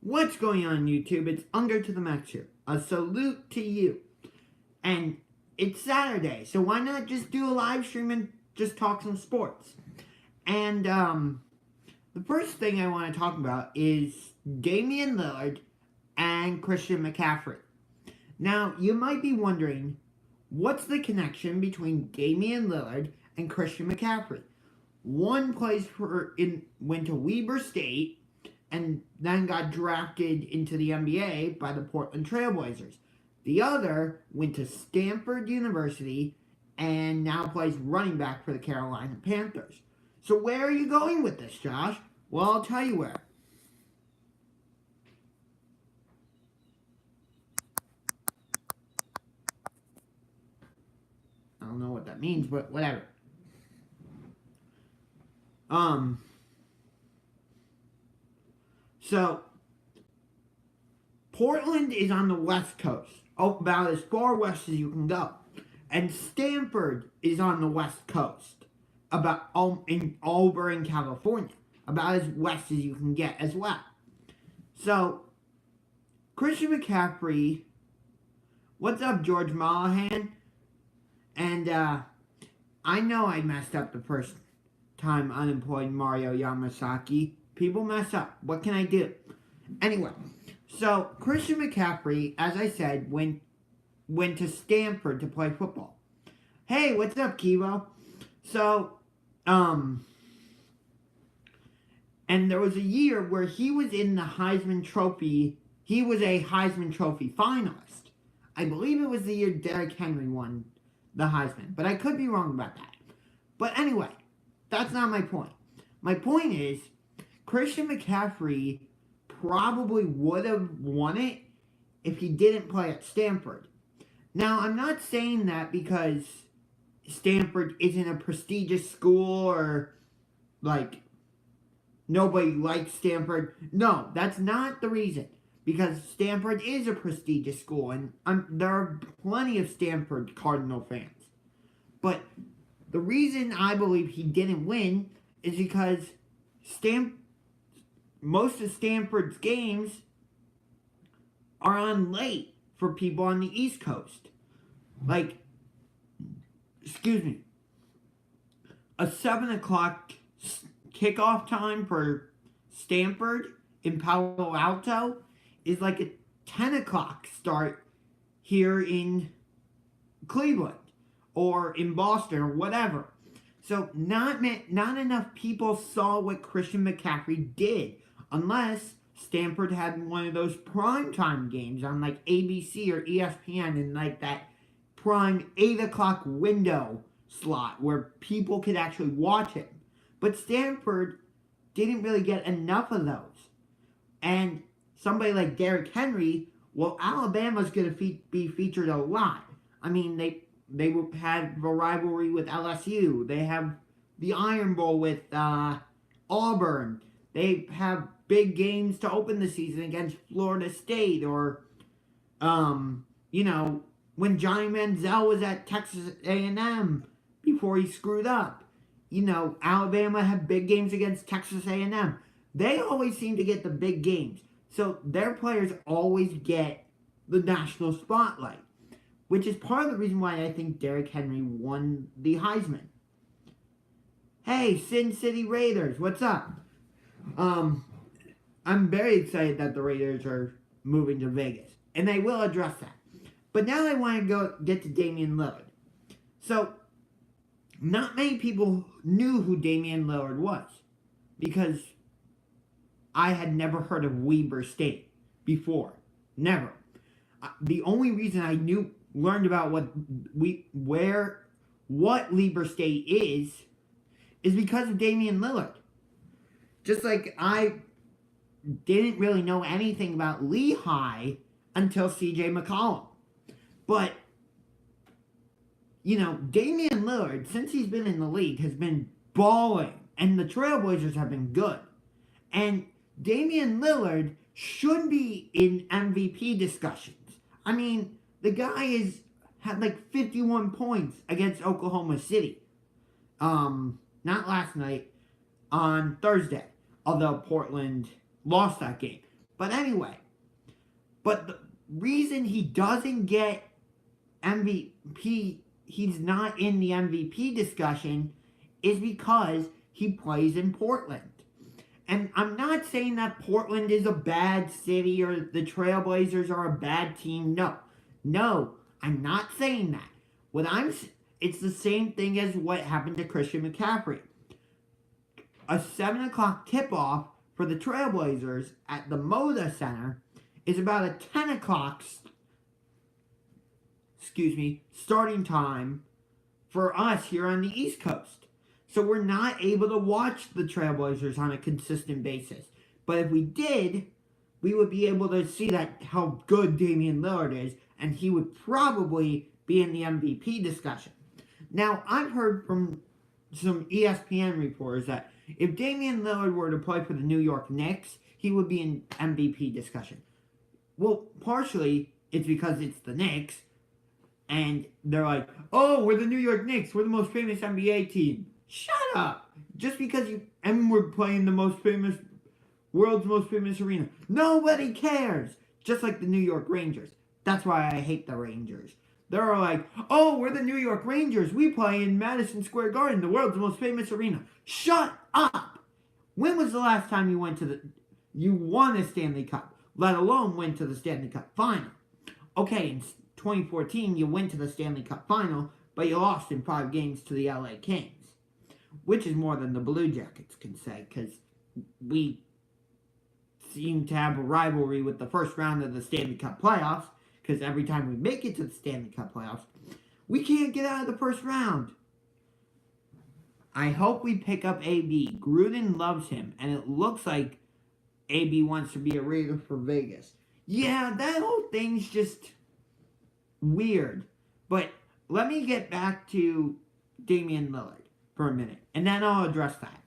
What's going on, YouTube? It's Unger to the Max here. A salute to you. And it's Saturday, so why not just do a live stream and just talk some sports? And the first thing I want to talk about is Damian Lillard and Christian McCaffrey. Now, you might be wondering, what's the connection between Damian Lillard and Christian McCaffrey? One went to Weber State and then got drafted into the NBA by the Portland Trailblazers. The other went to Stanford University and now plays running back for the Carolina Panthers. So where are you going with this, Josh? Well, I'll tell you where. I don't know what that means, but whatever. So, Portland is on the West Coast, about as far west as you can go. And Stanford is on the West Coast, over in California, about as west as you can get as well. So, Christian McCaffrey, what's up, George Mollahan? And I know I messed up the first time unemployed Mario Yamasaki. People mess up. What can I do? Anyway, so Christian McCaffrey, as I said, went to Stanford to play football. Hey, what's up, Kivo? So, and there was a year where he was in the Heisman Trophy. He was a Heisman Trophy finalist. I believe it was the year Derrick Henry won the Heisman, but I could be wrong about that. But anyway, that's not my point. My point is, Christian McCaffrey probably would have won it if he didn't play at Stanford. Now, I'm not saying that because Stanford isn't a prestigious school or, nobody likes Stanford. No, that's not the reason. Because Stanford is a prestigious school, and there are plenty of Stanford Cardinal fans. But the reason I believe he didn't win is because most of Stanford's games are on late for people on the East Coast. A 7 o'clock kickoff time for Stanford in Palo Alto is like a 10 o'clock start here in Cleveland or in Boston or whatever. So not enough people saw what Christian McCaffrey did, unless Stanford had one of those primetime games on ABC or ESPN in that prime 8 o'clock window slot where people could actually watch it. But Stanford didn't really get enough of those. And somebody like Derrick Henry, well, Alabama's going to be featured a lot. I mean, they had a rivalry with LSU. They have the Iron Bowl with Auburn. They have big games to open the season against Florida State or, when Johnny Manziel was at Texas A&M before he screwed up. Alabama had big games against Texas A&M. They always seem to get the big games. So their players always get the national spotlight, which is part of the reason why I think Derrick Henry won the Heisman. Hey, Sin City Raiders, what's up? I'm very excited that the Raiders are moving to Vegas, and they will address that. But now I want to get to Damian Lillard. So, not many people knew who Damian Lillard was, because I had never heard of Weber State before. Never. The only reason I learned about what Weber State is because of Damian Lillard. Just like I didn't really know anything about Lehigh until CJ McCollum. But, Damian Lillard, since he's been in the league, has been balling. And the Trailblazers have been good. And Damian Lillard should be in MVP discussions. I mean, the guy had 51 points against Oklahoma City. Not last night, on Thursday. Although Portland lost that game. But anyway, but the reason he doesn't get MVP, he's not in the MVP discussion, is because he plays in Portland. And I'm not saying that Portland is a bad city or the Trailblazers are a bad team. No, I'm not saying that. It's the same thing as what happened to Christian McCaffrey. A 7 o'clock tip-off for the Trailblazers at the Moda Center is about a 10 o'clock starting time for us here on the East Coast. So we're not able to watch the Trailblazers on a consistent basis. But if we did, we would be able to see that how good Damian Lillard is, and he would probably be in the MVP discussion. Now, I've heard from some ESPN reporters that if Damian Lillard were to play for the New York Knicks, he would be in MVP discussion. Well, partially, it's because it's the Knicks, and they're like, oh, we're the New York Knicks, we're the most famous NBA team. Shut up! Just because we're playing the world's most famous arena. Nobody cares! Just like the New York Rangers. That's why I hate the Rangers. They're like, oh, we're the New York Rangers. We play in Madison Square Garden, the world's most famous arena. Shut up! When was the last time you won a Stanley Cup, let alone went to the Stanley Cup final? Okay, in 2014, you went to the Stanley Cup final, but you lost in 5 games to the LA Kings. Which is more than the Blue Jackets can say, because we seem to have a rivalry with the first round of the Stanley Cup playoffs, because every time we make it to the Stanley Cup playoffs, we can't get out of the first round. I hope we pick up AB. Gruden loves him, and it looks like AB wants to be a Raider for Vegas. Yeah, that whole thing's just weird. But let me get back to Damian Lillard for a minute, and then I'll address that.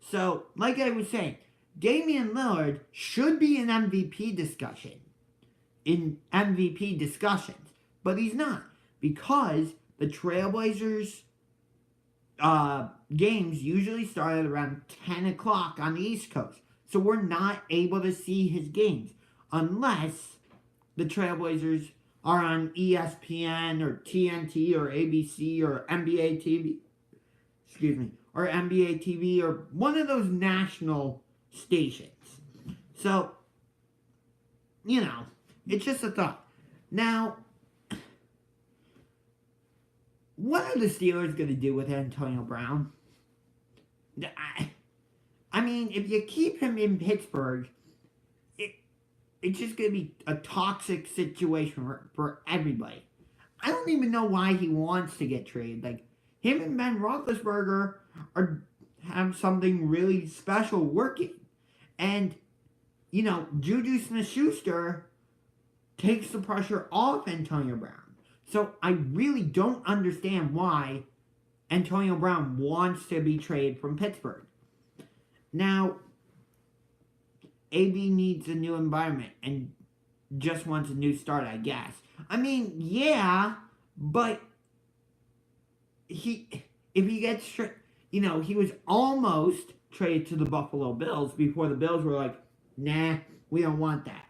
So, like I was saying, Damian Lillard should be in MVP discussions, but he's not, because the Trailblazers games usually start at around 10 o'clock on the East Coast, so we're not able to see his games, unless the Trailblazers are on ESPN or TNT or ABC or NBA TV, or NBA TV or one of those national stations. So, it's just a thought. Now, what are the Steelers going to do with Antonio Brown? I mean, if you keep him in Pittsburgh, it's just going to be a toxic situation for everybody. I don't even know why he wants to get traded. Like, him and Ben Roethlisberger have something really special working. And, Juju Smith-Schuster takes the pressure off Antonio Brown. So I really don't understand why Antonio Brown wants to be traded from Pittsburgh. Now, AB needs a new environment and just wants a new start, I guess. I mean, yeah, but if he gets, he was almost traded to the Buffalo Bills before the Bills were like, nah, we don't want that.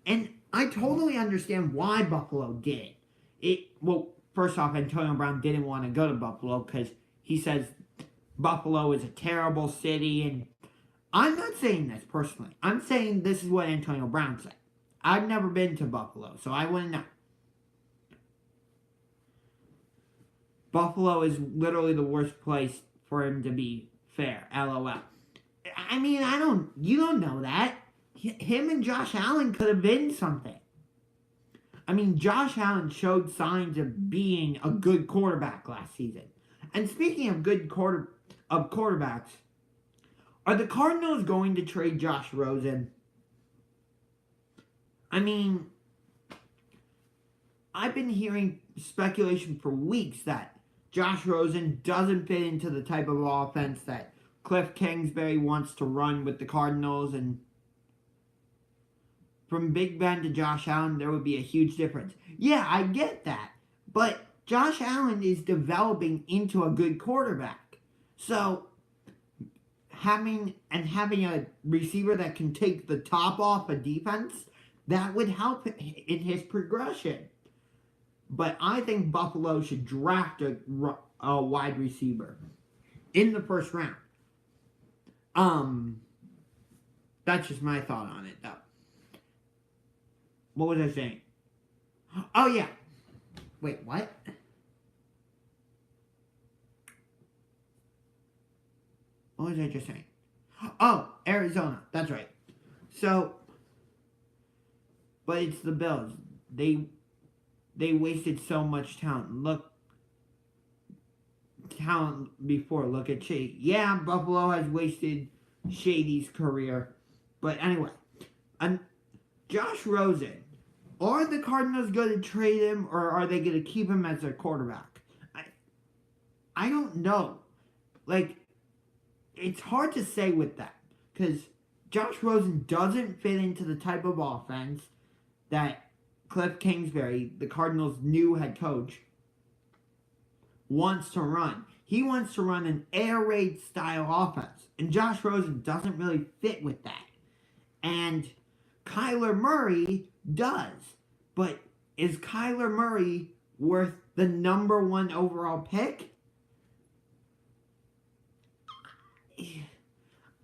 And I totally understand why Buffalo did it. Well, first off, Antonio Brown didn't want to go to Buffalo because he says Buffalo is a terrible city, and I'm not saying this personally. I'm saying this is what Antonio Brown said. I've never been to Buffalo, so I wouldn't know. Buffalo is literally the worst place for him to be fair. LOL. I mean, you don't know that. Him and Josh Allen could have been something. I mean, Josh Allen showed signs of being a good quarterback last season. And speaking of good quarterbacks, are the Cardinals going to trade Josh Rosen? I mean, I've been hearing speculation for weeks that Josh Rosen doesn't fit into the type of offense that Cliff Kingsbury wants to run with the Cardinals, and from Big Ben to Josh Allen, there would be a huge difference. Yeah, I get that. But Josh Allen is developing into a good quarterback. So, having a receiver that can take the top off a defense, that would help in his progression. But I think Buffalo should draft a wide receiver in the first round. That's just my thought on it, though. What was I saying? Oh, yeah. Wait, what? What was I just saying? Oh, Arizona. That's right. So, but it's the Bills. They wasted so much talent. Talent before. Look at Shady. Yeah, Buffalo has wasted Shady's career. But anyway, Josh Rosen. Are the Cardinals going to trade him, or are they going to keep him as their quarterback? I don't know. Like, it's hard to say with that, because Josh Rosen doesn't fit into the type of offense that Cliff Kingsbury, the Cardinals' new head coach, wants to run. He wants to run an air raid style offense, and Josh Rosen doesn't really fit with that. And Kyler Murray does. But is Kyler Murray worth the number 1 overall pick?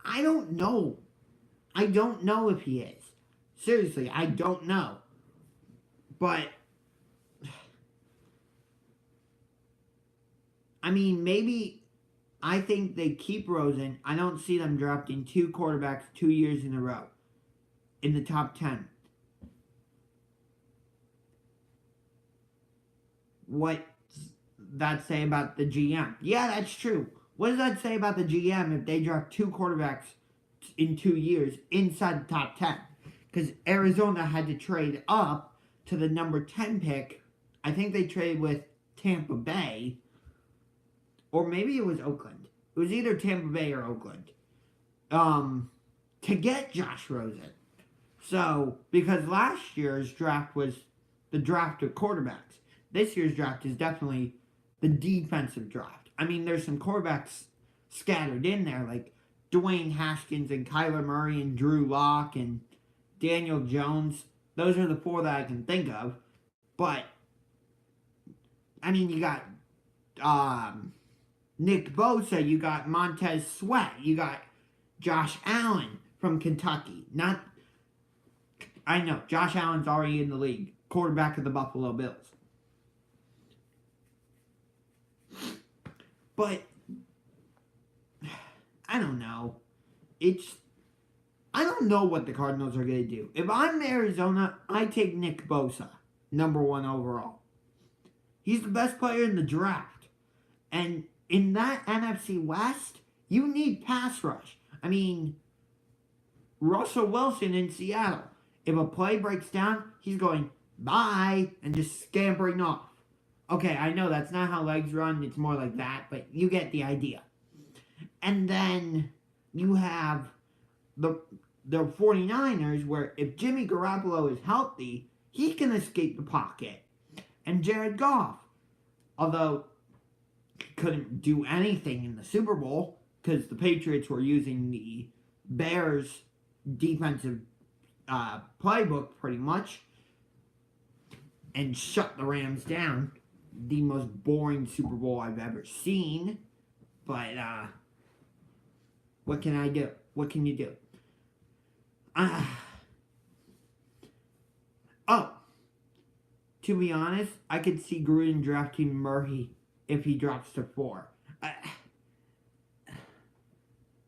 I don't know. I don't know if he is. Seriously, I don't know. But, I mean, maybe I think they keep Rosen. I don't see them drafting 2 quarterbacks 2 years in a row in the top 10. What does that say about the GM? Yeah, that's true. What does that say about the GM if they draft 2 quarterbacks in 2 years inside the top 10? Because Arizona had to trade up to the number 10 pick. I think they traded with Tampa Bay. Or maybe it was Oakland. It was either Tampa Bay or Oakland. To get Josh Rosen. So, because last year's draft was the draft of quarterbacks. This year's draft is definitely the defensive draft. I mean, there's some quarterbacks scattered in there, like Dwayne Haskins and Kyler Murray and Drew Lock and Daniel Jones. Those are the 4 that I can think of. But, I mean, you got Nick Bosa, you got Montez Sweat, you got Josh Allen from Kentucky. I know, Josh Allen's already in the league. Quarterback of the Buffalo Bills. But, I don't know. I don't know what the Cardinals are going to do. If I'm Arizona, I take Nick Bosa, number 1 overall. He's the best player in the draft. And in that NFC West, you need pass rush. I mean, Russell Wilson in Seattle. If a play breaks down, he's going, bye, and just scampering off. Okay, I know that's not how legs run. It's more like that, but you get the idea. And then you have the 49ers, where if Jimmy Garoppolo is healthy, he can escape the pocket. And Jared Goff, although he couldn't do anything in the Super Bowl because the Patriots were using the Bears' defensive playbook pretty much and shut the Rams down. The most boring Super Bowl I've ever seen. But, what can I do? What can you do? To be honest, I could see Gruden drafting Murray if he drops to 4.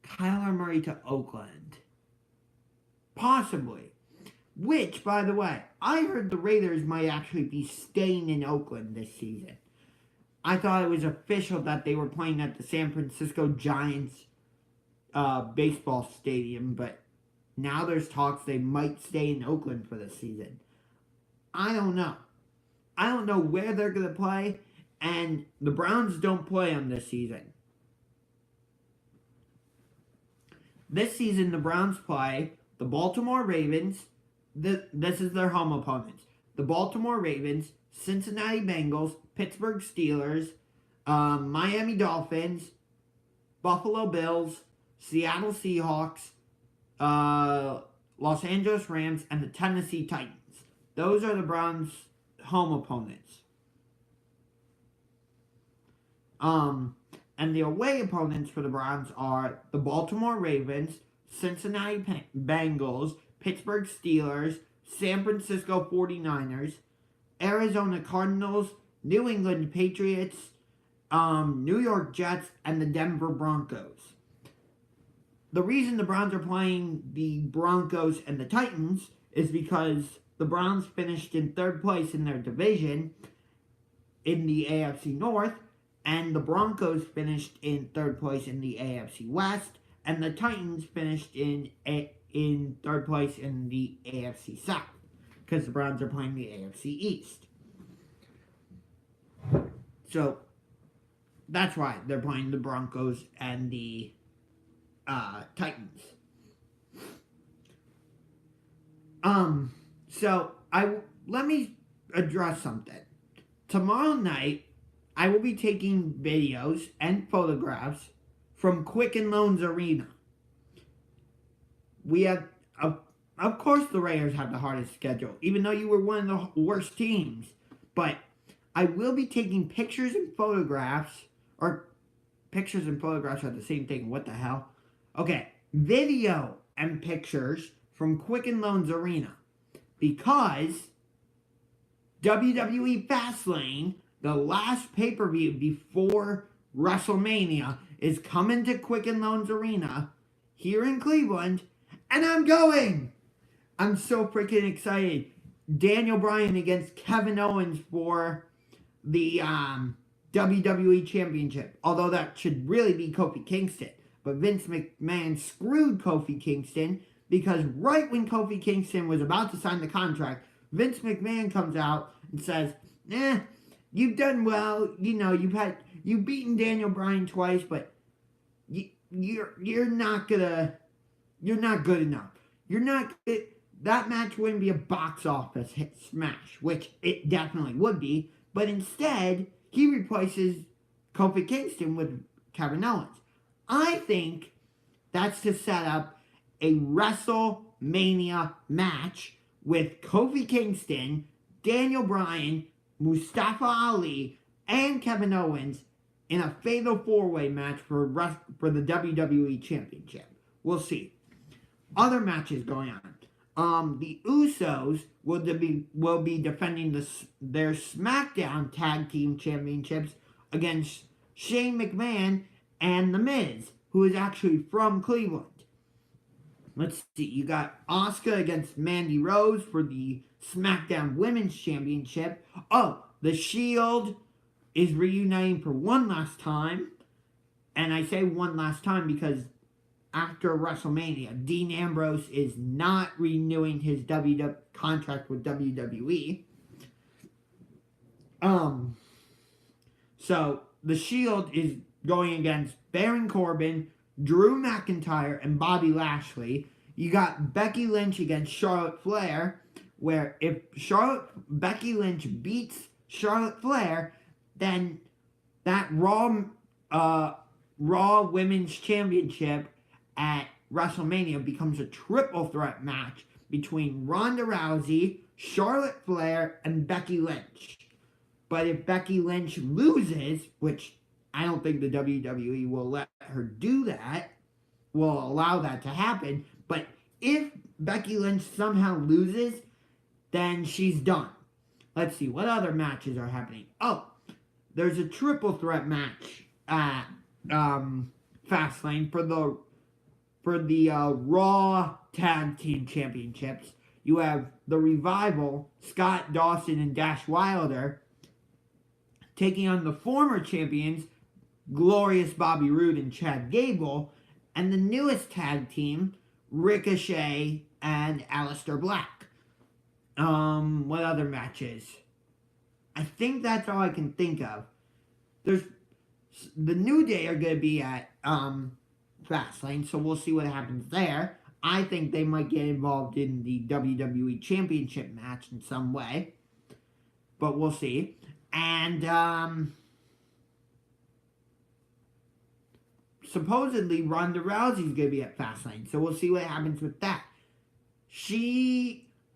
Kyler Murray to Oakland. Possibly. Which, by the way, I heard the Raiders might actually be staying in Oakland this season. I thought it was official that they were playing at the San Francisco Giants baseball stadium, but now there's talks they might stay in Oakland for this season. I don't know. I don't know where they're going to play, and the Browns don't play them this season. This season, the Browns play the Baltimore Ravens. This is their home opponents. The Baltimore Ravens, Cincinnati Bengals, Pittsburgh Steelers, Miami Dolphins, Buffalo Bills, Seattle Seahawks, Los Angeles Rams, and the Tennessee Titans. Those are the Browns' home opponents. And the away opponents for the Browns are the Baltimore Ravens, Cincinnati Bengals, Pittsburgh Steelers, San Francisco 49ers, Arizona Cardinals, New England Patriots, New York Jets, and the Denver Broncos. The reason the Browns are playing the Broncos and the Titans is because the Browns finished in third place in their division in the AFC North, and the Broncos finished in third place in the AFC West, and the Titans finished in third place in the AFC South, because the Browns are playing the AFC East. So, that's why they're playing the Broncos and the Titans. So, let me address something. Tomorrow night, I will be taking videos and photographs from Quicken Loans Arena. We have, of course the Raiders have the hardest schedule, even though you were one of the worst teams. But I will be taking pictures and photographs, or pictures and photographs are the same thing, what the hell? Okay, video and pictures from Quicken Loans Arena. Because WWE Fastlane, the last pay-per-view before WrestleMania, is coming to Quicken Loans Arena here in Cleveland, and I'm going! I'm so freaking excited. Daniel Bryan against Kevin Owens for the WWE Championship. Although that should really be Kofi Kingston. But Vince McMahon screwed Kofi Kingston because right when Kofi Kingston was about to sign the contract, Vince McMahon comes out and says, you've done well. You know, you've beaten Daniel Bryan twice, but you're not good enough. That match wouldn't be a box office hit smash, which it definitely would be. But instead, he replaces Kofi Kingston with Kevin Owens. I think that's to set up a WrestleMania match with Kofi Kingston, Daniel Bryan, Mustafa Ali, and Kevin Owens in a fatal four-way match for the WWE Championship. We'll see. Other matches going on. The Usos will be defending their SmackDown Tag Team Championships against Shane McMahon and The Miz, who is actually from Cleveland. Let's see, you got Asuka against Mandy Rose for the SmackDown Women's Championship. Oh, The Shield is reuniting for one last time. And I say one last time because after WrestleMania, Dean Ambrose is not renewing his contract with WWE. So, The Shield is going against Baron Corbin, Drew McIntyre, and Bobby Lashley. You got Becky Lynch against Charlotte Flair, where if Becky Lynch beats Charlotte Flair, then that Raw Women's Championship at WrestleMania becomes a triple threat match between Ronda Rousey, Charlotte Flair, and Becky Lynch. But if Becky Lynch loses, which I don't think the WWE will let her do that, will allow that to happen, but if Becky Lynch somehow loses, then she's done. Let's see, what other matches are happening? Oh, there's a triple threat match at Fastlane for the Raw Tag Team Championships. You have the Revival, Scott Dawson and Dash Wilder, taking on the former champions, Glorious Bobby Roode and Chad Gable, and the newest tag team, Ricochet and Aleister Black. What other matches? I think that's all I can think of. There's the New Day are going to be at Fastlane, so we'll see what happens there. I think they might get involved in the WWE Championship match in some way, but we'll see. And supposedly Ronda Rousey's going to be at Fastlane. So we'll see what happens with that.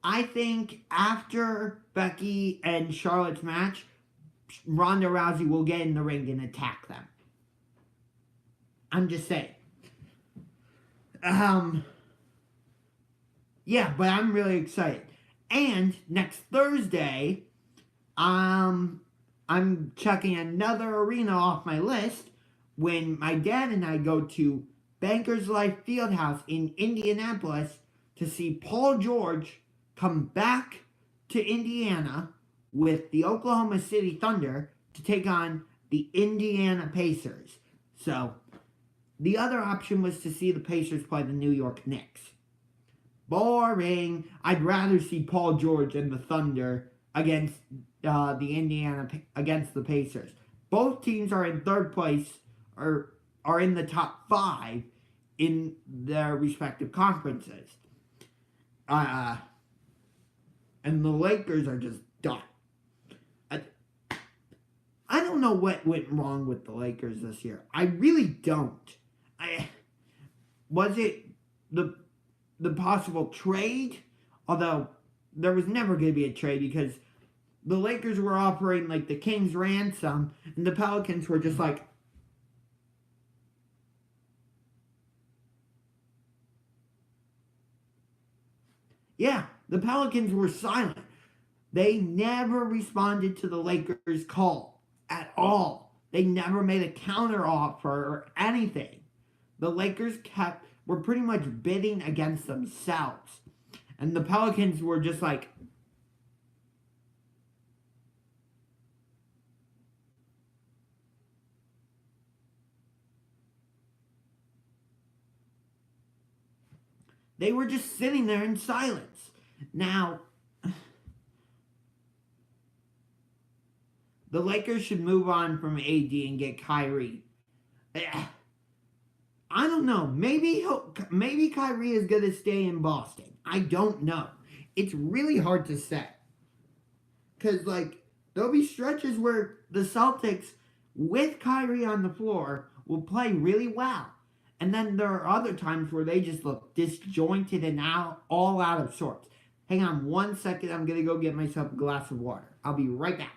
I think after Becky and Charlotte's match, Ronda Rousey will get in the ring and attack them. I'm just saying. Yeah, but I'm really excited. And next Thursday, I'm checking another arena off my list when my dad and I go to Bankers Life Fieldhouse in Indianapolis to see Paul George come back to Indiana with the Oklahoma City Thunder to take on the Indiana Pacers. So, the other option was to see the Pacers play the New York Knicks. Boring. I'd rather see Paul George and the Thunder against against the Pacers. Both teams are in third place or are in the top 5 in their respective conferences. And the Lakers are just done. I don't know what went wrong with the Lakers this year. I really don't. Was it the possible trade? Although there was never going to be a trade because the Lakers were operating like the King's ransom and the Pelicans were just like, yeah, the Pelicans were silent. They never responded to the Lakers' call at all. They never made a counter offer or anything. The Lakers were pretty much bidding against themselves. And the Pelicans were just like, they were just sitting there in silence. Now, the Lakers should move on from AD and get Kyrie. I don't know. Maybe Kyrie is going to stay in Boston. I don't know. It's really hard to say. Because, there'll be stretches where the Celtics, with Kyrie on the floor, will play really well. And then there are other times where they just look disjointed and all out of sorts. Hang on 1 second. I'm going to go get myself a glass of water. I'll be right back.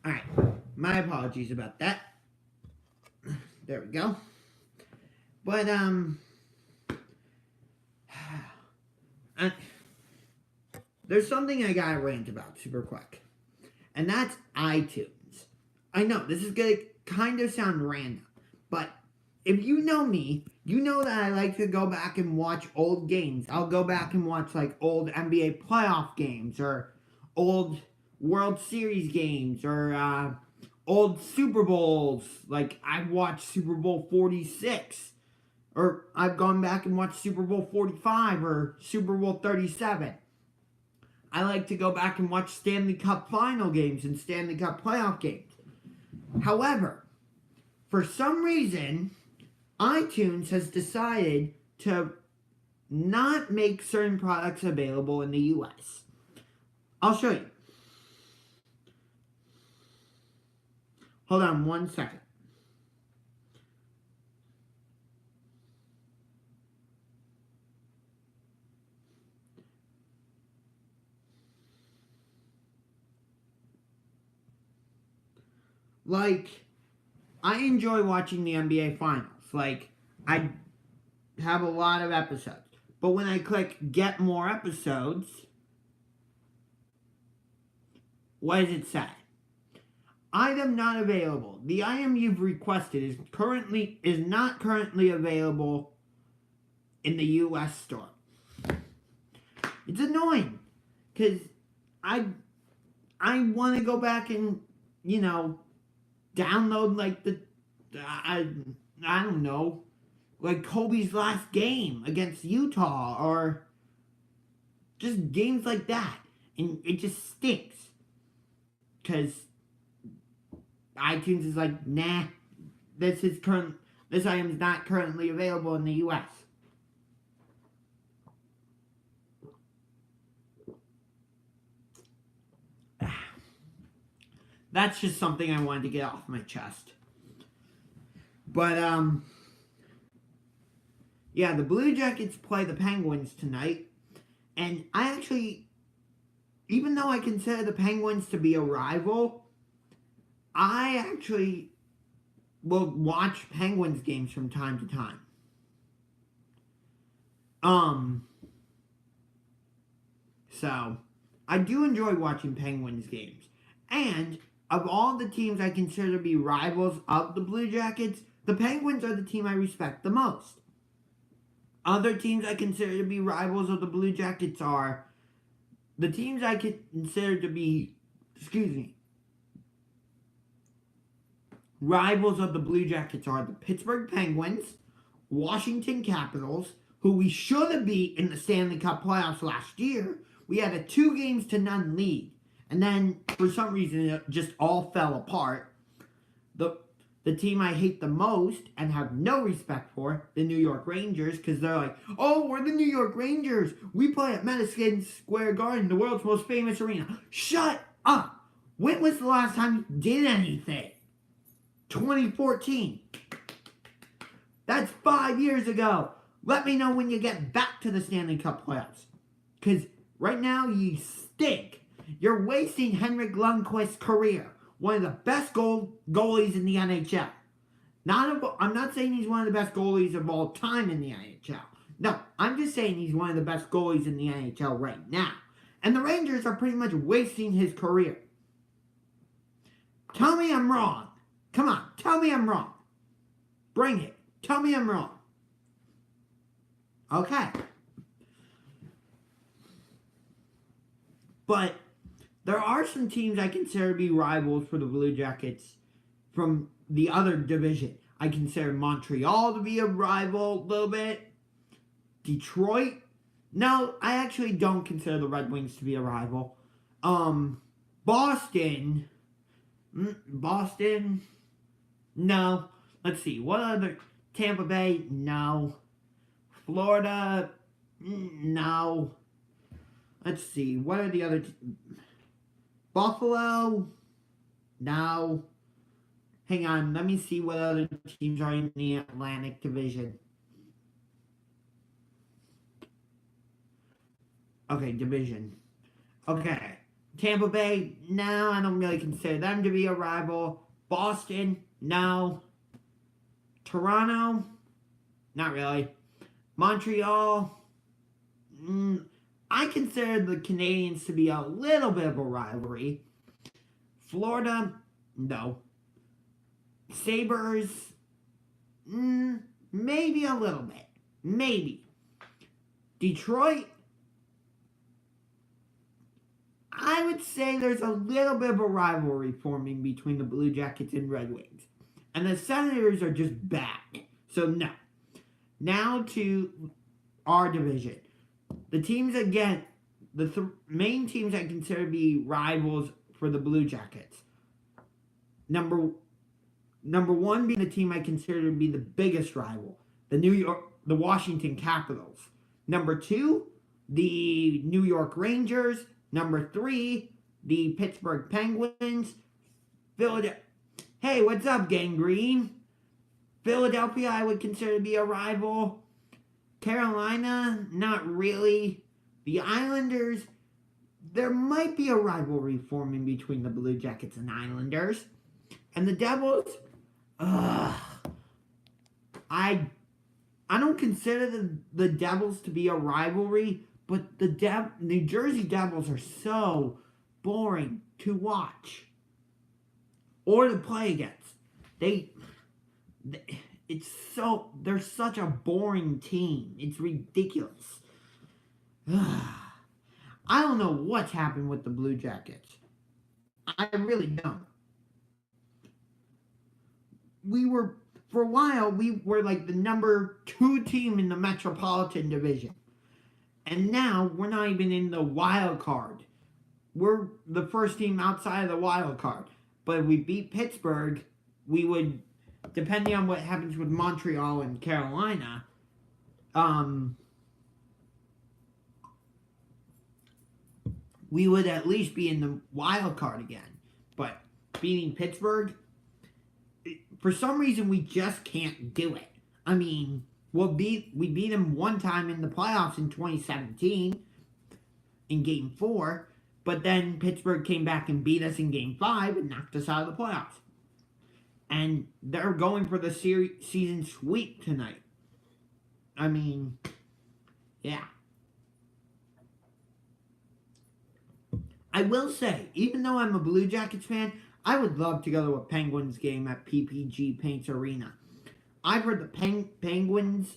Alright, my apologies about that. There we go. But, there's something I gotta rant about super quick. And that's iTunes. I know, this is gonna kind of sound random. But if you know me, you know that I like to go back and watch old games. I'll go back and watch, old NBA playoff games or old World Series games or old Super Bowls. I've watched Super Bowl 46. Or I've gone back and watched Super Bowl 45 or Super Bowl 37. I like to go back and watch Stanley Cup final games and Stanley Cup playoff games. However, for some reason, iTunes has decided to not make certain products available in the US. I'll show you. Hold on 1 second. I enjoy watching the NBA Finals. I have a lot of episodes. But when I click Get More Episodes, what does it say? Item not available. The item you've requested is not currently available in the US store. It's annoying because I want to go back and download like I don't know, like Kobe's last game against Utah or just games like that, and it just stinks because iTunes is like, nah, this item is not currently available in the U.S. That's just something I wanted to get off my chest. But yeah, the Blue Jackets play the Penguins tonight, and I actually, even though I consider the Penguins to be a rival, I actually will watch Penguins games from time to time. So I do enjoy watching Penguins games. And of all the teams I consider to be rivals of the Blue Jackets, the Penguins are the team I respect the most. Other teams I consider to be rivals of the Blue Jackets are the teams I consider to be, rivals of the Blue Jackets are the Pittsburgh Penguins, Washington Capitals, who we should have beat in the Stanley Cup playoffs last year. We had a 2-0 lead. And then, for some reason, it just all fell apart. The team I hate the most and have no respect for, the New York Rangers, because they're like, oh, we're the New York Rangers. We play at Madison Square Garden, the world's most famous arena. Shut up. When was the last time you did anything? 2014. That's 5 years ago. Let me know when you get back to the Stanley Cup playoffs. Because right now, you stink. You're wasting Henrik Lundqvist's career. One of the best goalies in the NHL. I'm not saying he's one of the best goalies of all time in the NHL. No, I'm just saying he's one of the best goalies in the NHL right now. And the Rangers are pretty much wasting his career. Tell me I'm wrong. Come on, tell me I'm wrong. Bring it. Tell me I'm wrong. Okay. But there are some teams I consider to be rivals for the Blue Jackets from the other division. I consider Montreal to be a rival a little bit. Detroit. No, I actually don't consider the Red Wings to be a rival. Boston. No. Let's see. What other? Tampa Bay? No. Florida? No. Let's see. What are the other? Buffalo? No. Hang on. Let me see what other teams are in the Atlantic Division. Okay, division. Okay. Tampa Bay? No, I don't really consider them to be a rival. Boston? No. Toronto? Not really. Montreal? I consider the Canadiens to be a little bit of a rivalry. Florida? No. Sabres? Maybe a little bit. Maybe. Detroit? I would say there's a little bit of a rivalry forming between the Blue Jackets and Red Wings. And the Senators are just back. So no. Now to our division. The teams again, the main teams I consider to be rivals for the Blue Jackets. Number one being the team I consider to be the biggest rival, the Washington Capitals. Number 2, the New York Rangers. Number 3, the Pittsburgh Penguins. Philadelphia. Hey, what's up, Gang Green? Philadelphia, I would consider to be a rival. Carolina, not really. The Islanders, there might be a rivalry forming between the Blue Jackets and Islanders. And the Devils, I don't consider the Devils to be a rivalry, but the New Jersey Devils are so boring to watch or to play against. They're such a boring team. It's ridiculous. I don't know what's happened with the Blue Jackets. I really don't. For a while, we were like the number 2 team in the Metropolitan Division. And now we're not even in the wild card. We're the first team outside of the wild card. But if we beat Pittsburgh, we would, depending on what happens with Montreal and Carolina, we would at least be in the wild card again. But beating Pittsburgh, for some reason, we just can't do it. I mean, we beat them one time in the playoffs in 2017 in Game 4, but then Pittsburgh came back and beat us in Game 5 and knocked us out of the playoffs. And they're going for the season sweep tonight. I mean, yeah. I will say, even though I'm a Blue Jackets fan, I would love to go to a Penguins game at PPG Paints Arena. I've heard the Penguins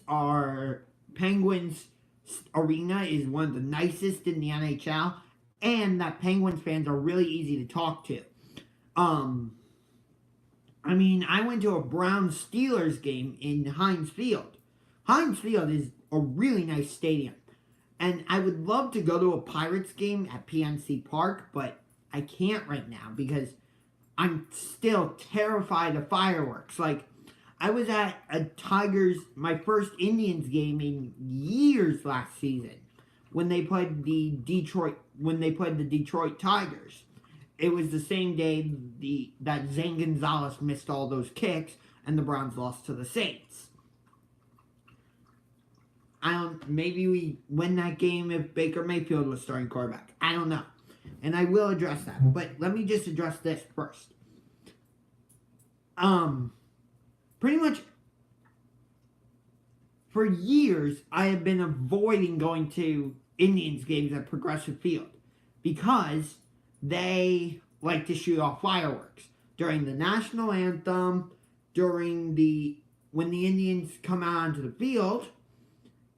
Arena is one of the nicest in the NHL, and that Penguins fans are really easy to talk to. I mean, I went to a Browns Steelers game in Heinz Field. Heinz Field is a really nice stadium. And I would love to go to a Pirates game at PNC Park, but I can't right now because I'm still terrified of fireworks. Like, I was at my first Indians game in years last season when they played the Detroit Tigers. It was the same day that Zane Gonzalez missed all those kicks and the Browns lost to the Saints. Maybe we win that game if Baker Mayfield was starting quarterback. I don't know. And I will address that. But let me just address this first. Pretty much for years, I have been avoiding going to Indians games at Progressive Field because they like to shoot off fireworks during the national anthem, when the Indians come out onto the field,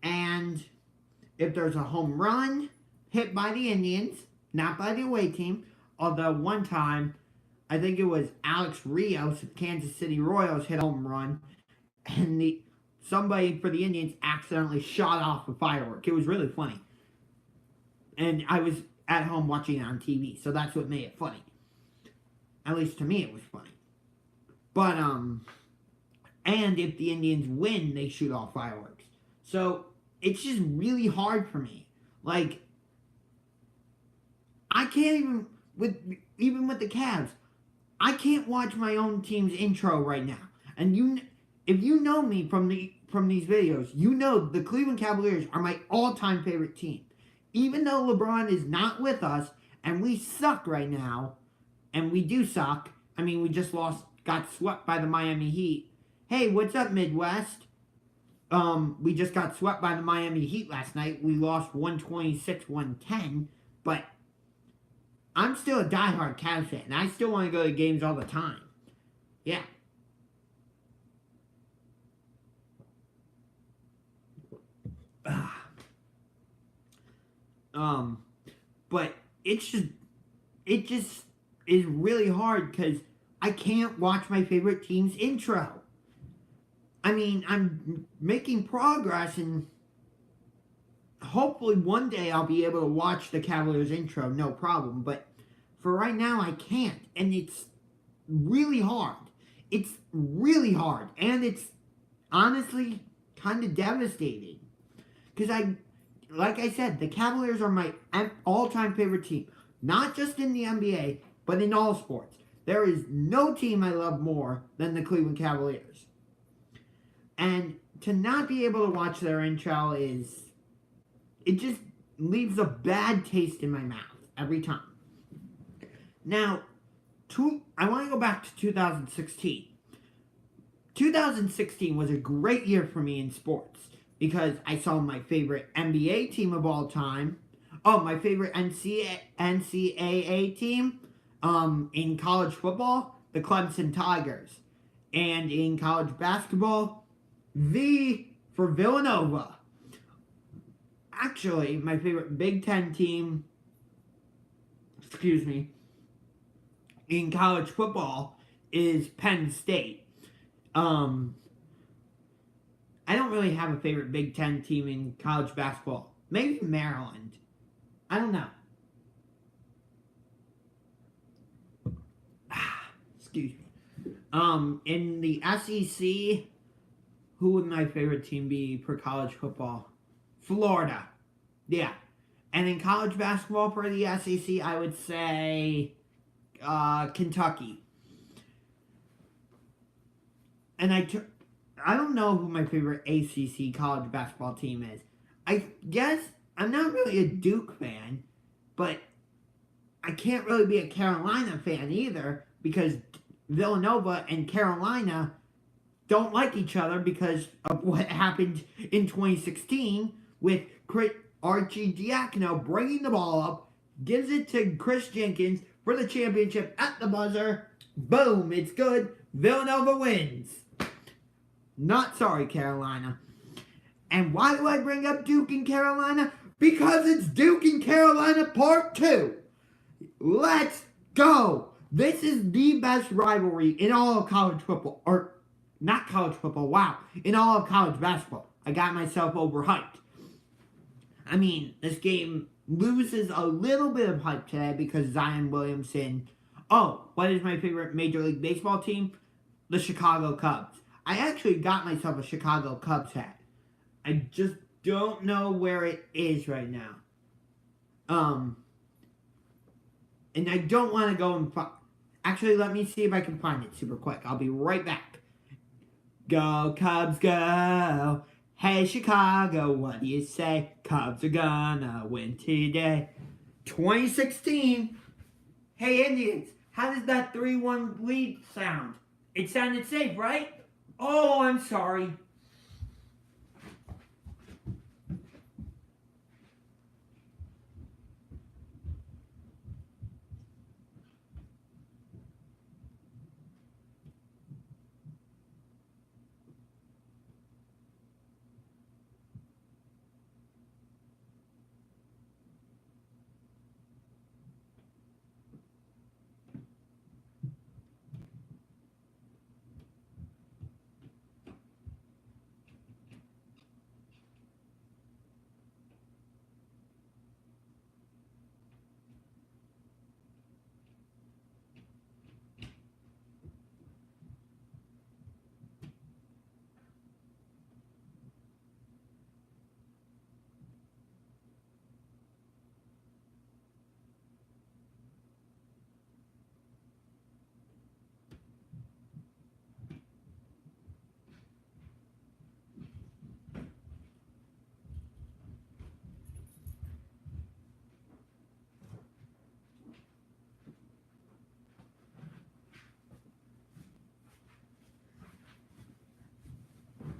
and if there's a home run hit by the Indians, not by the away team, although one time, I think it was Alex Rios of Kansas City Royals hit a home run, and somebody for the Indians accidentally shot off a firework. It was really funny. And I was at home watching it on TV, so that's what made it funny. At least to me it was funny. But, and if the Indians win, they shoot off fireworks. So, it's just really hard for me. Like, I can't even with the Cavs, I can't watch my own team's intro right now. And if you know me from these videos, you know the Cleveland Cavaliers are my all-time favorite team. Even though LeBron is not with us, and we suck right now, and we do suck. I mean, we just got swept by the Miami Heat. Hey, what's up, Midwest? We just got swept by the Miami Heat last night. We lost 126-110, but I'm still a diehard Cavs fan, and I still want to go to games all the time. Yeah. But it just is really hard because I can't watch my favorite team's intro. I mean, I'm making progress, and hopefully one day I'll be able to watch the Cavaliers intro, no problem. But for right now, I can't, and it's really hard. It's really hard, and it's honestly kind of devastating. Because like I said, the Cavaliers are my all-time favorite team. Not just in the NBA, but in all sports. There is no team I love more than the Cleveland Cavaliers. And to not be able to watch their intro it just leaves a bad taste in my mouth every time. Now, I want to go back to 2016. 2016 was a great year for me in sports because I saw my favorite NBA team of all time. Oh, my favorite NCAA team in college football, the Clemson Tigers. And in college basketball, for Villanova. Actually, my favorite Big Ten team excuse me, in college football is Penn State. I don't really have a favorite Big Ten team in college basketball. Maybe Maryland. I don't know. Excuse me. In the SEC, who would my favorite team be for college football? Florida. Yeah. And in college basketball for the SEC, I would say Kentucky. And I don't know who my favorite ACC college basketball team is. I guess I'm not really a Duke fan, but I can't really be a Carolina fan either because Villanova and Carolina don't like each other because of what happened in 2016 with Archie Diacono bringing the ball up, gives it to Chris Jenkins for the championship at the buzzer. Boom, it's good. Villanova wins. Not sorry, Carolina. And why do I bring up Duke and Carolina? Because it's Duke and Carolina Part 2. Let's go. This is the best rivalry in all of college football. Or, not college football, wow. In all of college basketball. I got myself overhyped. I mean, this game loses a little bit of hype today because Zion Williamson. Oh, what is my favorite Major League Baseball team? The Chicago Cubs. I actually got myself a Chicago Cubs hat. I just don't know where it is right now. And I don't want to go and actually, let me see if I can find it super quick. I'll be right back. Go, Cubs, go. Hey, Chicago, what do you say? Cubs are gonna win today. 2016. Hey, Indians, how does that 3-1 lead sound? It sounded safe, right? Oh, I'm sorry.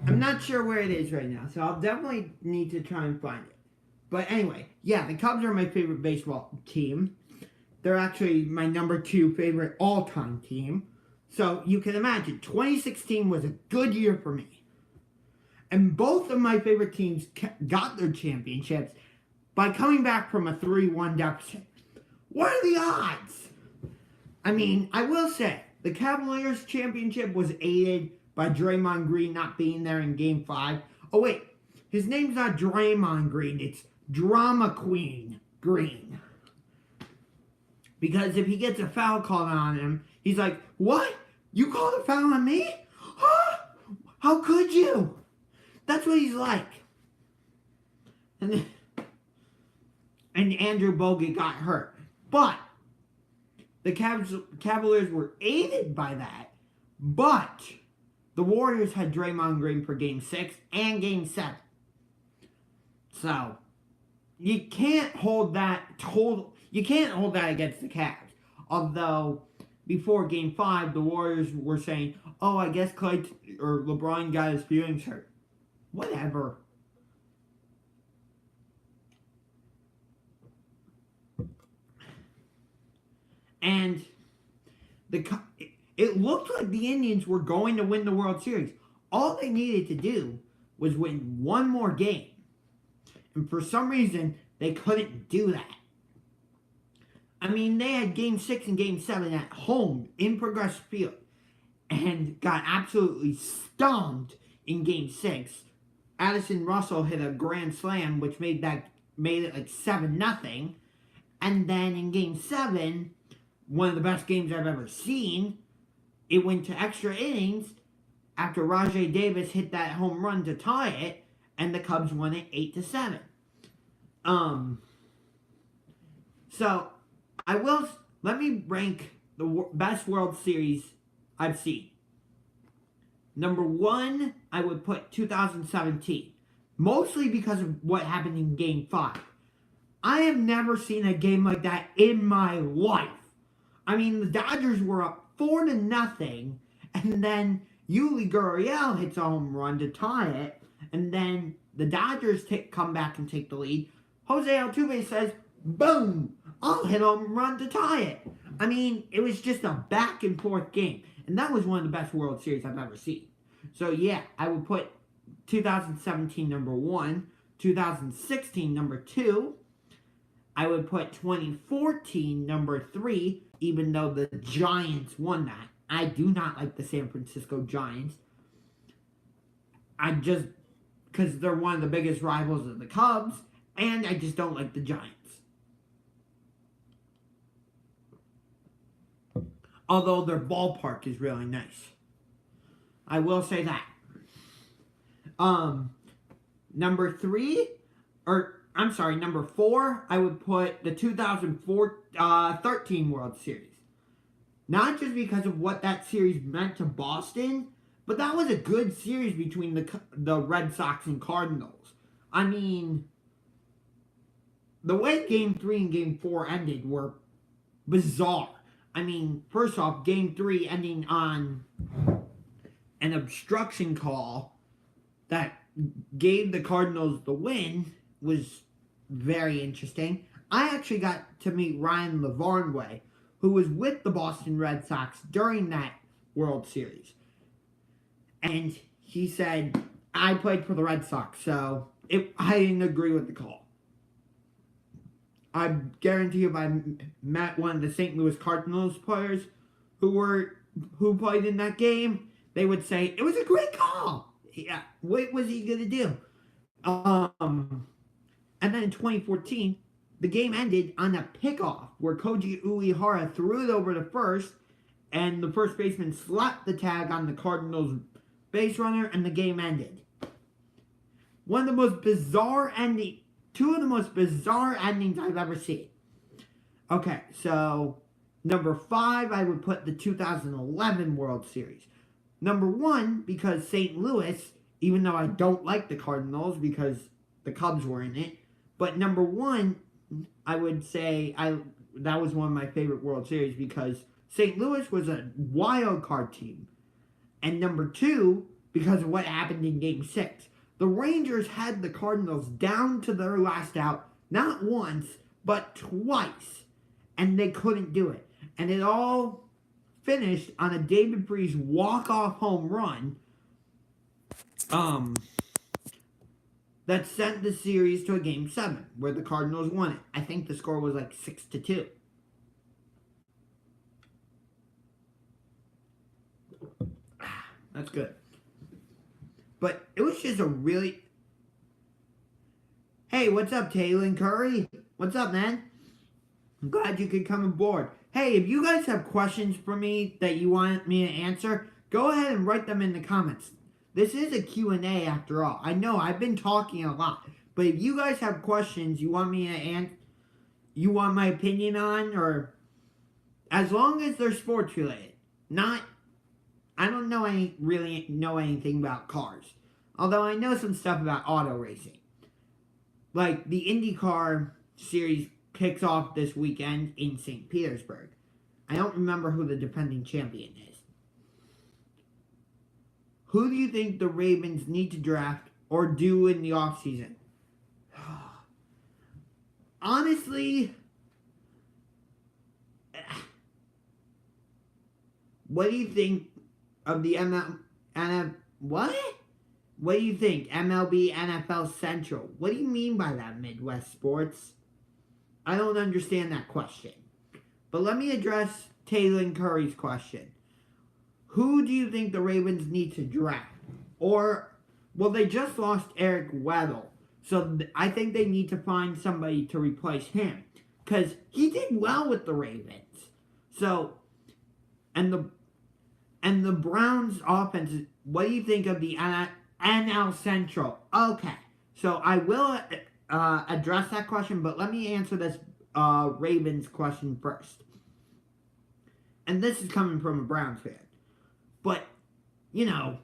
I'm not sure where it is right now, so I'll definitely need to try and find it. But anyway, yeah, the Cubs are my favorite baseball team. They're actually my number 2 favorite all-time team. So you can imagine, 2016 was a good year for me. And both of my favorite teams got their championships by coming back from a 3-1 deficit. What are the odds? I mean, I will say, the Cavaliers championship was aided by Draymond Green not being there in Game 5. Oh, wait. His name's not Draymond Green. It's Drama Queen Green. Because if he gets a foul called on him, he's like, what? You called a foul on me? Huh? How could you? That's what he's like. And Andrew Bogut got hurt. But the Cavaliers were aided by that. But the Warriors had Draymond Green for Game 6 and Game 7. So, you can't hold that against the Cavs. Although, before Game 5, the Warriors were saying, oh, I guess LeBron got his feelings hurt. Whatever. And it looked like the Indians were going to win the World Series. All they needed to do was win one more game. And for some reason, they couldn't do that. I mean, they had Game 6 and Game 7 at home in Progressive Field and got absolutely stomped in Game 6. Addison Russell hit a grand slam, which made it like 7-0. And then in Game 7, one of the best games I've ever seen, it went to extra innings after Rajai Davis hit that home run to tie it, and the Cubs won it 8-7. So let me rank the best World Series I've seen. Number 1, I would put 2017, mostly because of what happened in Game 5. I have never seen a game like that in my life. I mean, the Dodgers were up 4-0, and then Yuli Gurriel hits a home run to tie it, and then the Dodgers come back and take the lead. Jose Altuve says, boom, I'll hit a home run to tie it. I mean, it was just a back and forth game, and that was one of the best World Series I've ever seen. So yeah, I would put 2017 number 1, 2016 number 2, I would put 2014 number 3, even though the Giants won that. I do not like the San Francisco Giants. Because they're one of the biggest rivals of the Cubs, and I just don't like the Giants. Although their ballpark is really nice. I will say that. Number 4, I would put the 2013 World Series. Not just because of what that series meant to Boston, but that was a good series between the Red Sox and Cardinals. I mean, the way Game 3 and Game 4 ended were bizarre. I mean, first off, Game 3 ending on an obstruction call that gave the Cardinals the win was very interesting. I actually got to meet Ryan LaVarnway, who was with the Boston Red Sox during that World Series. And he said, I played for the Red Sox, so I didn't agree with the call. I guarantee you if I met one of the St. Louis Cardinals players who played in that game, they would say, it was a great call. Yeah, what was he going to do? And then in 2014, the game ended on a pickoff where Koji Uehara threw it over to first, and the first baseman slapped the tag on the Cardinals base runner, and the game ended. Two of the most bizarre endings I've ever seen. Okay, so number 5, I would put the 2011 World Series. Number 1, because St. Louis, even though I don't like the Cardinals because the Cubs were in it, but number 1, I would say that was one of my favorite World Series because St. Louis was a wild card team. And number 2, because of what happened in Game 6. The Rangers had the Cardinals down to their last out, not once, but twice. And they couldn't do it. And it all finished on a David Freese walk-off home run that sent the series to a Game 7, where the Cardinals won it. I think the score was like 6-2. That's good. But it was just a really... Hey, what's up, Taylor Curry? What's up, man? I'm glad you could come aboard. Hey, if you guys have questions for me that you want me to answer, go ahead and write them in the comments. This is a Q&A after all. I know I've been talking a lot, but if you guys have questions you want me to answer, you want my opinion on, or as long as they're sports related, I don't really know anything about cars. Although I know some stuff about auto racing. Like the IndyCar series kicks off this weekend in St. Petersburg. I don't remember who the defending champion is. Who do you think the Ravens need to draft or do in the offseason? Honestly, what do you think of the what? What do you think? MLB, NFL Central. What do you mean by that, Midwest Sports? I don't understand that question. But let me address Taylor Curry's question. Who do you think the Ravens need to draft? Or, well, they just lost Eric Weddle. So I think they need to find somebody to replace him. Because he did well with the Ravens. So, and the Browns offense, what do you think of the NL Central? Okay. So I will address that question, but let me answer this Ravens question first. And this is coming from a Browns fan. But, you know,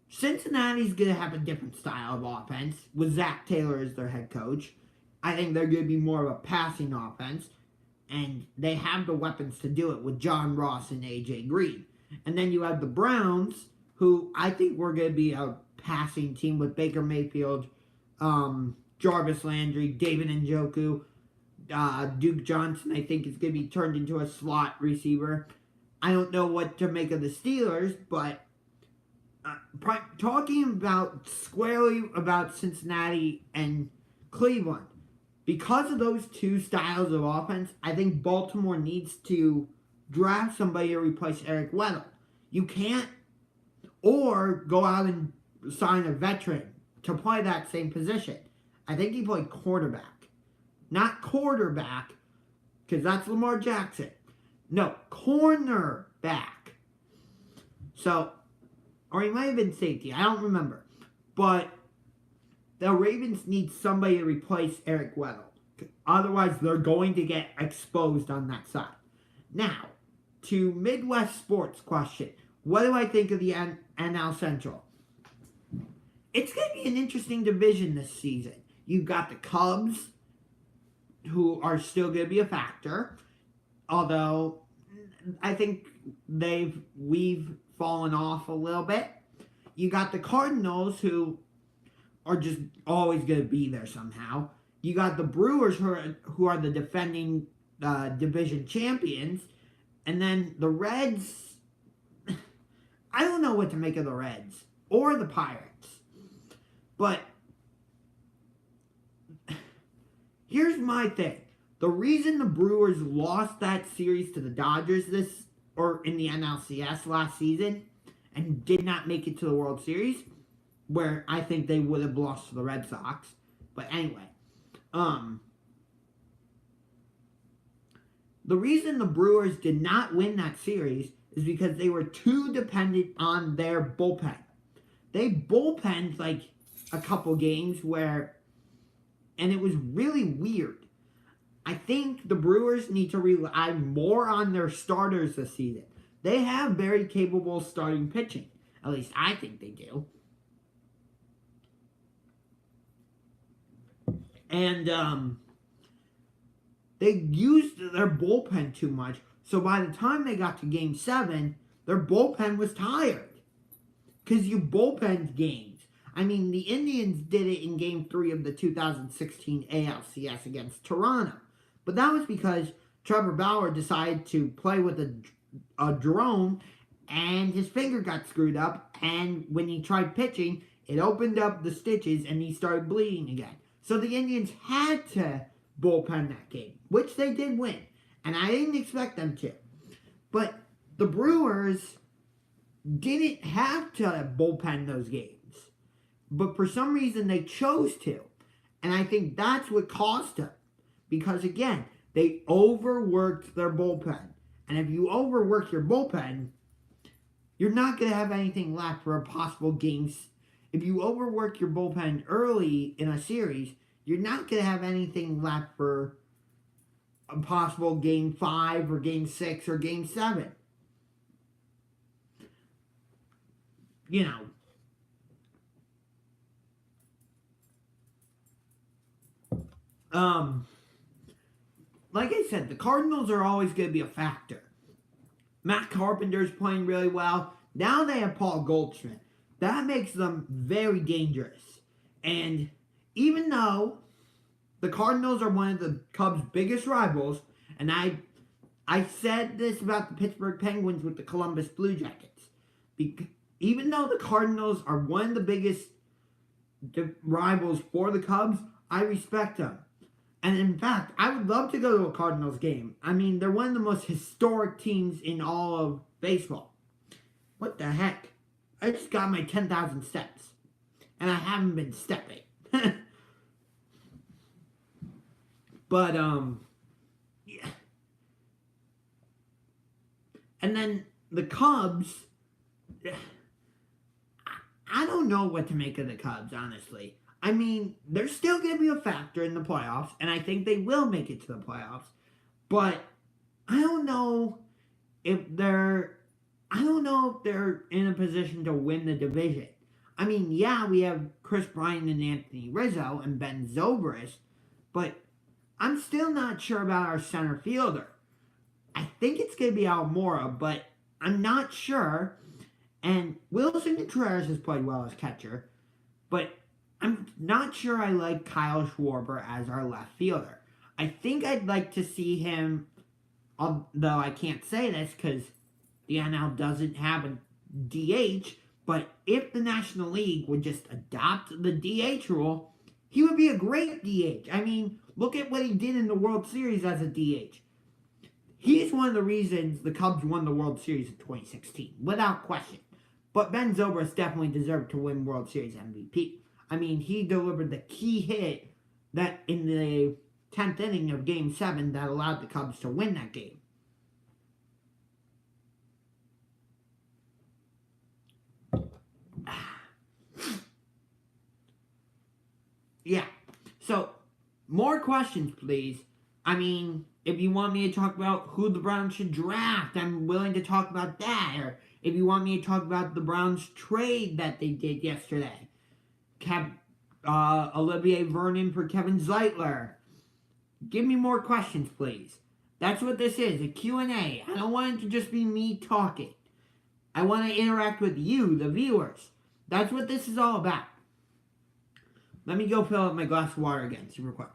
Cincinnati's going to have a different style of offense with Zach Taylor as their head coach. I think they're going to be more of a passing offense. And they have the weapons to do it with John Ross and A.J. Green. And then you have the Browns, who I think we're going to be a passing team with Baker Mayfield, Jarvis Landry, David Njoku, Duke Johnson, I think is going to be turned into a slot receiver. I don't know what to make of the Steelers, but talking about squarely about Cincinnati and Cleveland, because of those two styles of offense, I think Baltimore needs to draft somebody to replace Eric Weddle. You can't, or go out and sign a veteran to play that same position. I think he played quarterback. Not quarterback, because that's Lamar Jackson. No, cornerback. So, or he might have been safety. I don't remember. But the Ravens need somebody to replace Eric Weddle. Otherwise, they're going to get exposed on that side. Now, to Midwest sports question. What do I think of the NL Central? It's going to be an interesting division this season. You've got the Cubs, who are still going to be a factor. Although, I think we've fallen off a little bit. You got the Cardinals, who are just always going to be there somehow. You got the Brewers, who are the defending division champions. And then the Reds, I don't know what to make of the Reds or the Pirates. But here's my thing. The reason the Brewers lost that series to the Dodgers in the NLCS last season and did not make it to the World Series, where I think they would have lost to the Red Sox. But anyway, the reason the Brewers did not win that series is because they were too dependent on their bullpen. They bullpenned like a couple games and it was really weird. I think the Brewers need to rely more on their starters this season. They have very capable starting pitching. At least I think they do. And they used their bullpen too much. So by the time they got to Game 7, their bullpen was tired. Because you bullpenned games. I mean, the Indians did it in Game 3 of the 2016 ALCS against Toronto. But that was because Trevor Bauer decided to play with a drone, and his finger got screwed up, and when he tried pitching, it opened up the stitches, and he started bleeding again. So the Indians had to bullpen that game, which they did win. And I didn't expect them to. But the Brewers didn't have to bullpen those games. But for some reason, they chose to. And I think that's what cost them. Because, again, they overworked their bullpen. And if you overwork your bullpen, you're not going to have anything left for a possible game. If you overwork your bullpen early in a series, you're not going to have anything left for a possible Game 5 or Game 6 or Game 7. You know. Like I said, the Cardinals are always going to be a factor. Matt Carpenter's playing really well. Now they have Paul Goldschmidt. That makes them very dangerous. And even though the Cardinals are one of the Cubs' biggest rivals, and I said this about the Pittsburgh Penguins with the Columbus Blue Jackets. Even though the Cardinals are one of the biggest rivals for the Cubs, I respect them. And in fact, I would love to go to a Cardinals game. I mean, they're one of the most historic teams in all of baseball. What the heck? I just got my 10,000 steps. And I haven't been stepping. But, yeah. And then the Cubs, I don't know what to make of the Cubs, honestly. I mean, they're still going to be a factor in the playoffs, and I think they will make it to the playoffs. But I don't know if they're in a position to win the division. I mean, yeah, we have Chris Bryant and Anthony Rizzo and Ben Zobrist, but I'm still not sure about our center fielder. I think it's going to be Almora, but I'm not sure. And Wilson Contreras has played well as catcher, but I'm not sure I like Kyle Schwarber as our left fielder. I think I'd like to see him, although I can't say this because the NL doesn't have a DH, but if the National League would just adopt the DH rule, he would be a great DH. I mean, look at what he did in the World Series as a DH. He's one of the reasons the Cubs won the World Series in 2016, without question. But Ben Zobrist definitely deserved to win World Series MVP. I mean, he delivered the key hit that in the 10th inning of Game 7 that allowed the Cubs to win that game. Yeah. So, more questions, please. I mean, if you want me to talk about who the Browns should draft, I'm willing to talk about that. Or if you want me to talk about the Browns trade that they did yesterday. Olivier Vernon for Kevin Zeitler. Give me more questions, please. That's what this is, a Q&A. I don't want it to just be me talking. I want to interact with you, the viewers. That's what this is all about. Let me go fill up my glass of water again, super quick.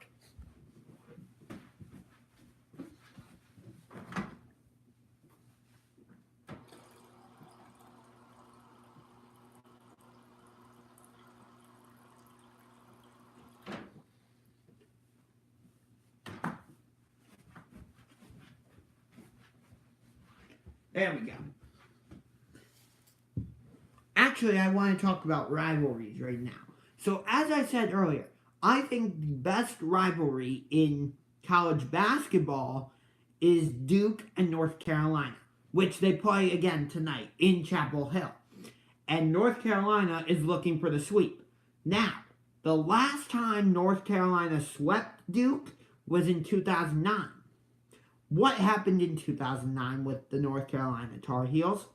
There we go. Actually, I want to talk about rivalries right now. So, as I said earlier, I think the best rivalry in college basketball is Duke and North Carolina, which they play again tonight in Chapel Hill. And North Carolina is looking for the sweep. Now, the last time North Carolina swept Duke was in 2009. What happened in 2009 with the North Carolina Tar Heels?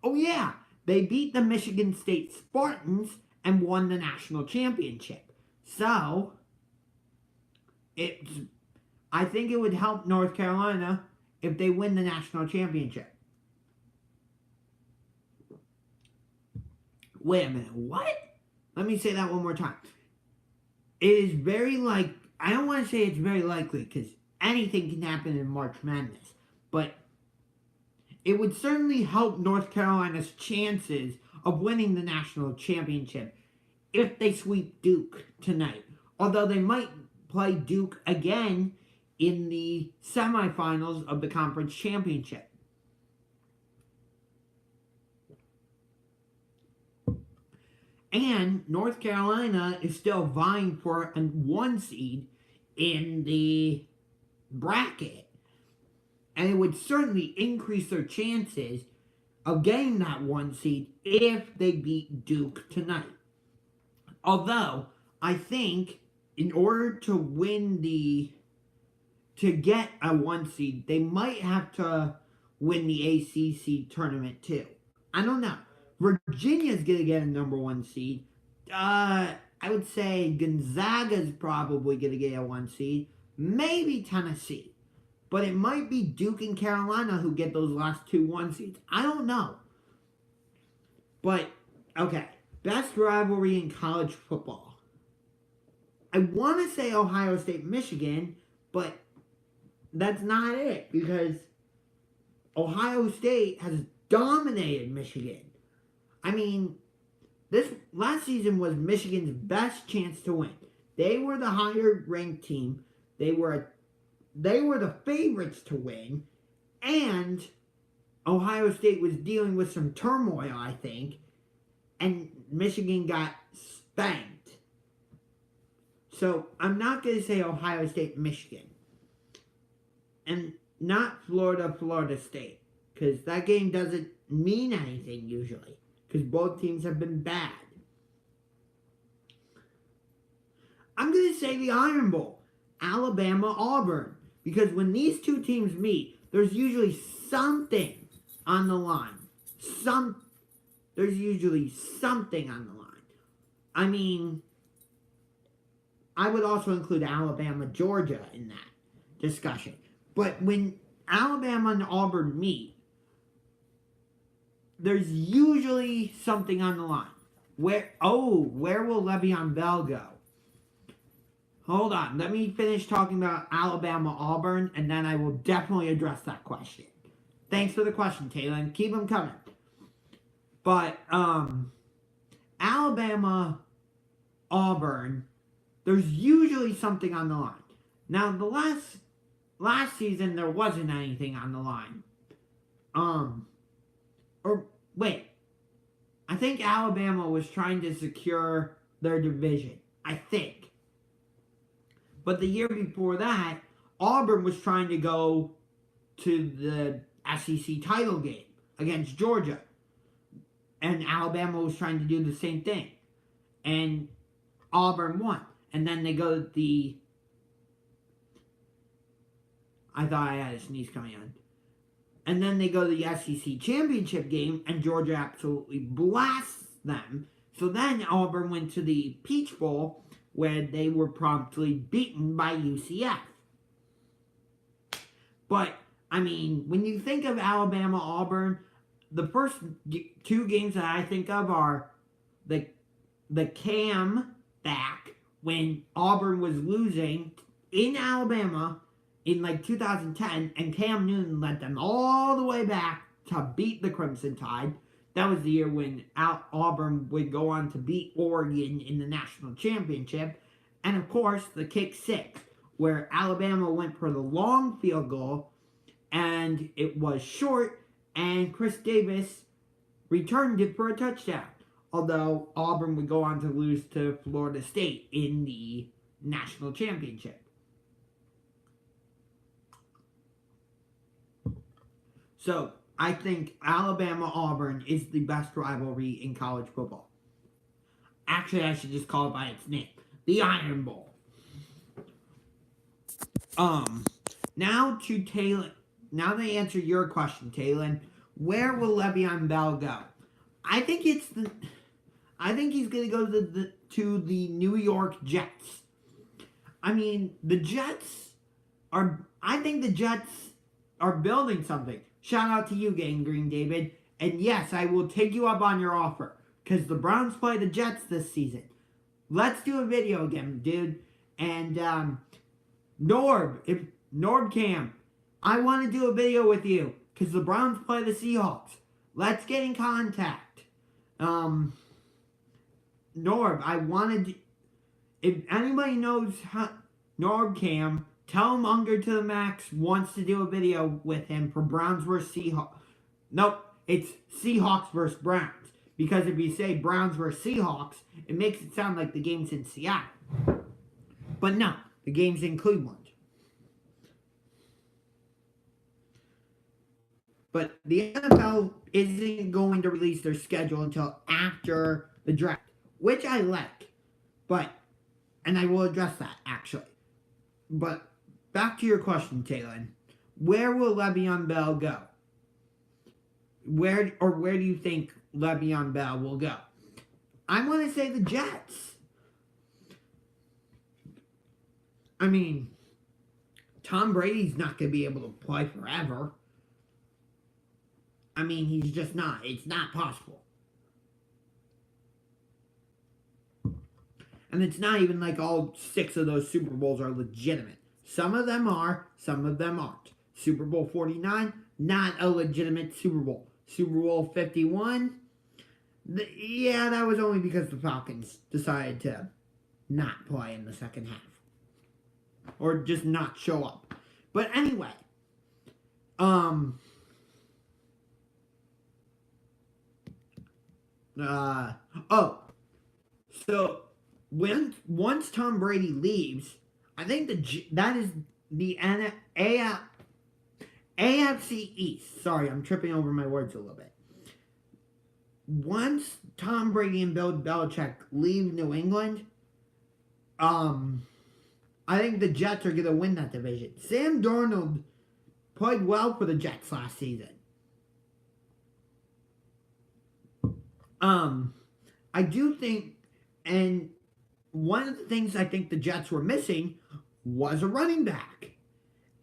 Oh yeah, they beat the Michigan State Spartans and won the national championship. So, I think it would help North Carolina if they win the national championship. Wait a minute, what? Let me say that one more time. It is very I don't want to say it's very likely because anything can happen in March Madness, but it would certainly help North Carolina's chances of winning the national championship if they sweep Duke tonight. Although they might play Duke again in the semifinals of the conference championship. And North Carolina is still vying for a 1 seed in the bracket. And it would certainly increase their chances of getting that 1 seed if they beat Duke tonight. Although, I think in order to get a 1 seed, they might have to win the ACC tournament too. I don't know. Virginia's going to get a number 1 seed. I would say Gonzaga's probably going to get a 1 seed. Maybe Tennessee. But it might be Duke and Carolina who get those last 2 1 seeds. I don't know. But, okay. Best rivalry in college football. I want to say Ohio State, Michigan, but that's not it. Because Ohio State has dominated Michigan. I mean, this last season was Michigan's best chance to win. They were the higher ranked team. They were the favorites to win, and Ohio State was dealing with some turmoil, I think, and Michigan got spanked. So I'm not going to say Ohio State, Michigan. And not Florida State. Because that game doesn't mean anything usually. Because both teams have been bad. I'm going to say the Iron Bowl. Alabama, Auburn. Because when these two teams meet, there's usually something on the line. There's usually something on the line. I mean, I would also include Alabama, Georgia in that discussion. But when Alabama and Auburn meet, there's usually something on the line. Where will Le'Veon Bell go? Hold on, let me finish talking about Alabama, Auburn, and then I will definitely address that question. Thanks for the question, Taylor. Keep them coming. But, Alabama, Auburn, there's usually something on the line. Now, the last season, there wasn't anything on the line. I think Alabama was trying to secure their division. I think. But the year before that, Auburn was trying to go to the SEC title game against Georgia. And Alabama was trying to do the same thing. And Auburn won. And then they go to the... I thought I had a sneeze coming on. And then they go to the SEC championship game, and Georgia absolutely blasts them. So then Auburn went to the Peach Bowl, where they were promptly beaten by UCF. But, I mean, when you think of Alabama, Auburn, the first two games that I think of are the Cam back when Auburn was losing in Alabama in like 2010, and Cam Newton led them all the way back to beat the Crimson Tide. That was the year when Auburn would go on to beat Oregon in the national championship. And of course, the kick six, where Alabama went for the long field goal, and it was short, and Chris Davis returned it for a touchdown. Although Auburn would go on to lose to Florida State in the national championship. So, I think Alabama-Auburn is the best rivalry in college football. Actually, I should just call it by its name. The Iron Bowl. Now to answer your question, Taylor. Where will Le'Veon Bell go? I think he's going to go to the New York Jets. I mean, I think the Jets are building something. Shout out to you, Gang Green David. And yes, I will take you up on your offer. Because the Browns play the Jets this season. Let's do a video again, dude. And, Norbcam, I want to do a video with you. Because the Browns play the Seahawks. Let's get in contact. Norb, I wanted... If anybody knows Norbcam... Tell him Unger to the Max wants to do a video with him for Browns vs. Seahawks. Nope, it's Seahawks vs. Browns. Because if you say Browns vs. Seahawks, it makes it sound like the game's in Seattle. But no, the game's in Cleveland. But the NFL isn't going to release their schedule until after the draft, which I like. And I will address that, actually. But back to your question, Taylor. Where will Le'Veon Bell go? Where do you think Le'Veon Bell will go? I want to say the Jets. I mean, Tom Brady's not going to be able to play forever. I mean, he's just not. It's not possible. And it's not even like all 6 of those Super Bowls are legitimate. Some of them are, some of them aren't. Super Bowl 49, not a legitimate Super Bowl. Super Bowl 51, that was only because the Falcons decided to not play in the second half. or just not show up. But anyway, so once Tom Brady leaves, I think that is the AFC East. Sorry, I'm tripping over my words a little bit. Once Tom Brady and Bill Belichick leave New England, I think the Jets are going to win that division. Sam Darnold played well for the Jets last season. I do think, and one of the things I think the Jets were missing was a running back.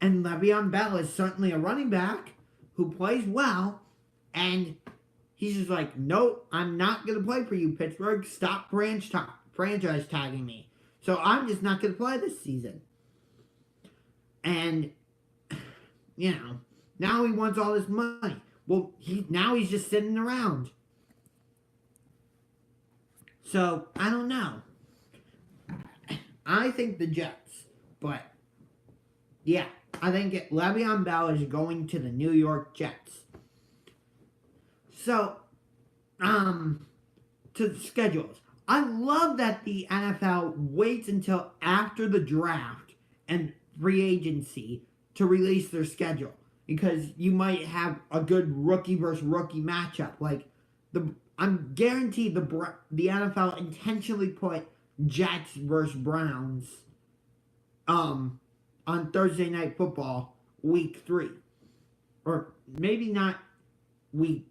And Le'Veon Bell is certainly a running back who plays well, and he's just like, nope, I'm not going to play for you, Pittsburgh. Stop franchise tagging me. So I'm just not going to play this season. And, now he wants all this money. Well, he's just sitting around. So, I don't know. I think the Jets, but, yeah, I think Le'Veon Bell is going to the New York Jets. So, to the schedules. I love that the NFL waits until after the draft and free agency to release their schedule, because you might have a good rookie versus rookie matchup. Like I'm guaranteed the NFL intentionally put Jets versus Browns on Thursday Night Football week 3, or maybe not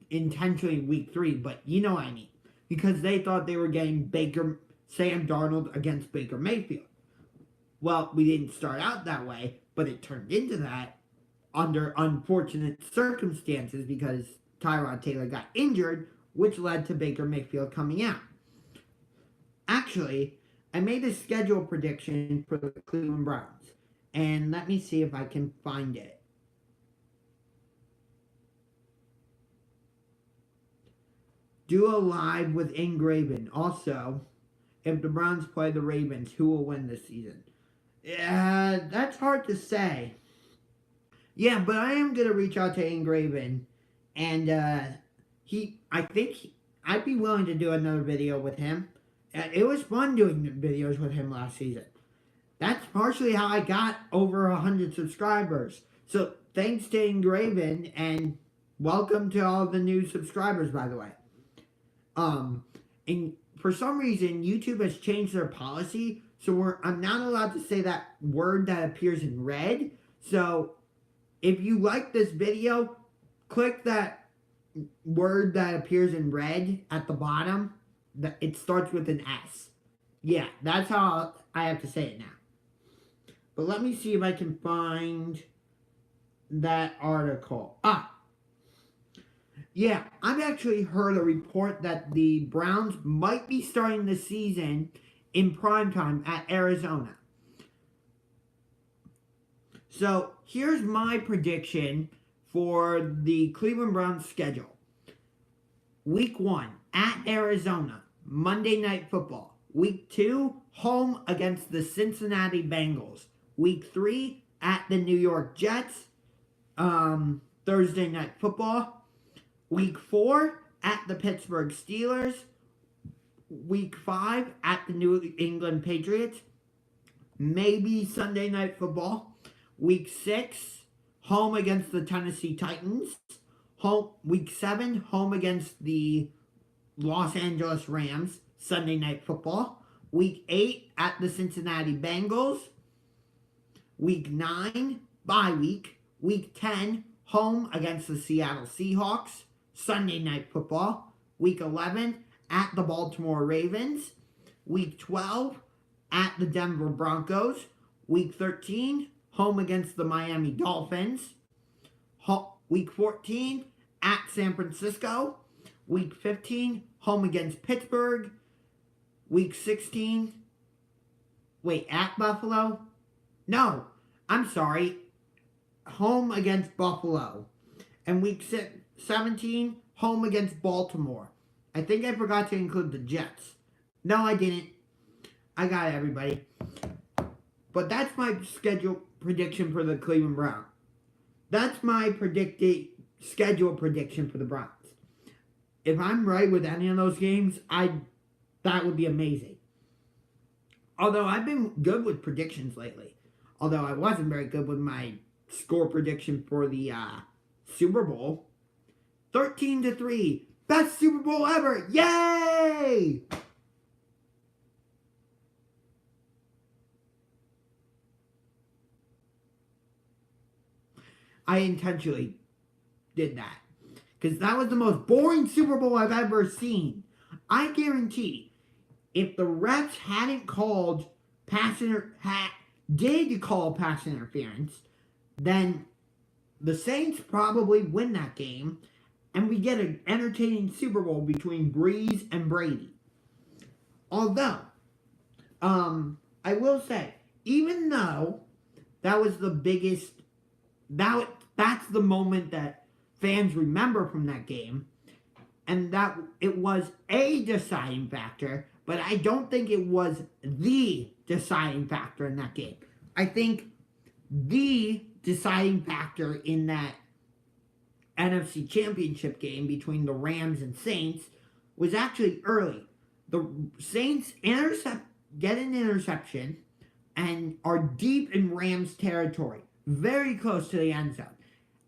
intentionally week 3, but you know what I mean. Because they thought they were getting Sam Darnold against Baker Mayfield. Well, we didn't start out that way, but it turned into that under unfortunate circumstances because Tyrod Taylor got injured, which led to Baker Mayfield coming out. Actually, I made a schedule prediction for the Cleveland Browns, and let me see if I can find it. Duo live with Ingraven. Also, if the Browns play the Ravens, who will win this season? Yeah, that's hard to say. Yeah, but I am gonna reach out to Ingraven, and I think I'd be willing to do another video with him. It was fun doing videos with him last season. That's partially how I got over 100 subscribers. So thanks to Ingraven, and welcome to all the new subscribers, by the way. And for some reason, YouTube has changed their policy, so I'm not allowed to say that word that appears in red. So if you like this video, click that word that appears in red at the bottom. It starts with an S. Yeah, that's how I have to say it now. But let me see if I can find that article. Yeah, I've actually heard a report that the Browns might be starting the season in primetime at Arizona. So here's my prediction for the Cleveland Browns schedule. Week 1, at Arizona, Monday Night Football. Week 2, home against the Cincinnati Bengals. Week 3, at the New York Jets, Thursday Night Football. Week 4, at the Pittsburgh Steelers. Week 5, at the New England Patriots. Maybe Sunday Night Football. Week 6, home against the Tennessee Titans. Week 7, home against the Los Angeles Rams. Sunday Night Football. Week 8, at the Cincinnati Bengals. Week 9, bye week. Week 10, home against the Seattle Seahawks. Sunday Night Football. Week 11, at the Baltimore Ravens. Week 12, at the Denver Broncos. Week 13, home against the Miami Dolphins. Week 14, at San Francisco. Week 15, home against Pittsburgh. Week 16, at Buffalo? No, I'm sorry. Home against Buffalo. And week 17, home against Baltimore. I think I forgot to include the Jets. No, I didn't. I got it, everybody. But that's my schedule prediction for the Cleveland Browns. That's my predicted schedule prediction for the Browns. If I'm right with any of those games, that would be amazing. Although I've been good with predictions lately. Although I wasn't very good with my score prediction for the Super Bowl. 13-3. Best Super Bowl ever. Yay! I intentionally did that. Because that was the most boring Super Bowl I've ever seen. I guarantee, if the refs hadn't called did call pass interference, then the Saints probably win that game, and we get an entertaining Super Bowl between Breeze and Brady. Although, I will say, even though that was the biggest, that's the moment that fans remember from that game, and that it was a deciding factor, but I don't think it was the deciding factor in that game. I think the deciding factor in that NFC Championship game between the Rams and Saints was actually early. The Saints get an interception and are deep in Rams territory, very close to the end zone.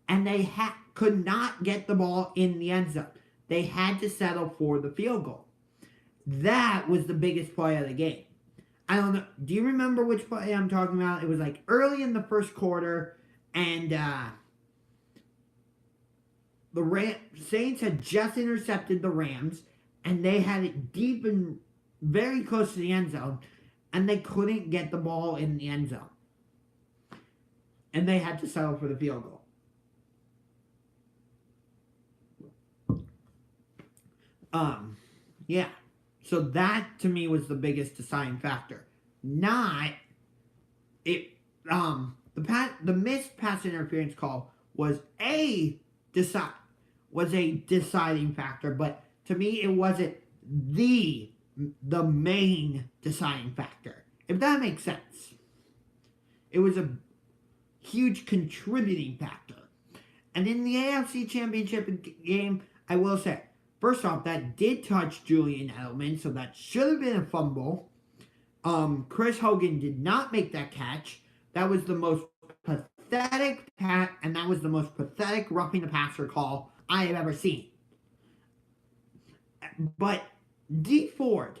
And they could not get the ball in the end zone. They had to settle for the field goal. That was the biggest play of the game. I don't know. Do you remember which play I'm talking about? It was like early in the first quarter, and the Saints had just intercepted the Rams, and they had it deep and very close to the end zone, and they couldn't get the ball in the end zone. And they had to settle for the field goal. Yeah. So that to me was the biggest deciding factor. Not it. The missed pass interference call was a deciding factor, but to me it wasn't the main deciding factor. If that makes sense, it was a huge contributing factor. And in the AFC Championship game, I will say, first off, that did touch Julian Edelman, so that should have been a fumble. Chris Hogan did not make that catch. That was the most pathetic and that was the most pathetic roughing the passer call I have ever seen. But Dee Ford,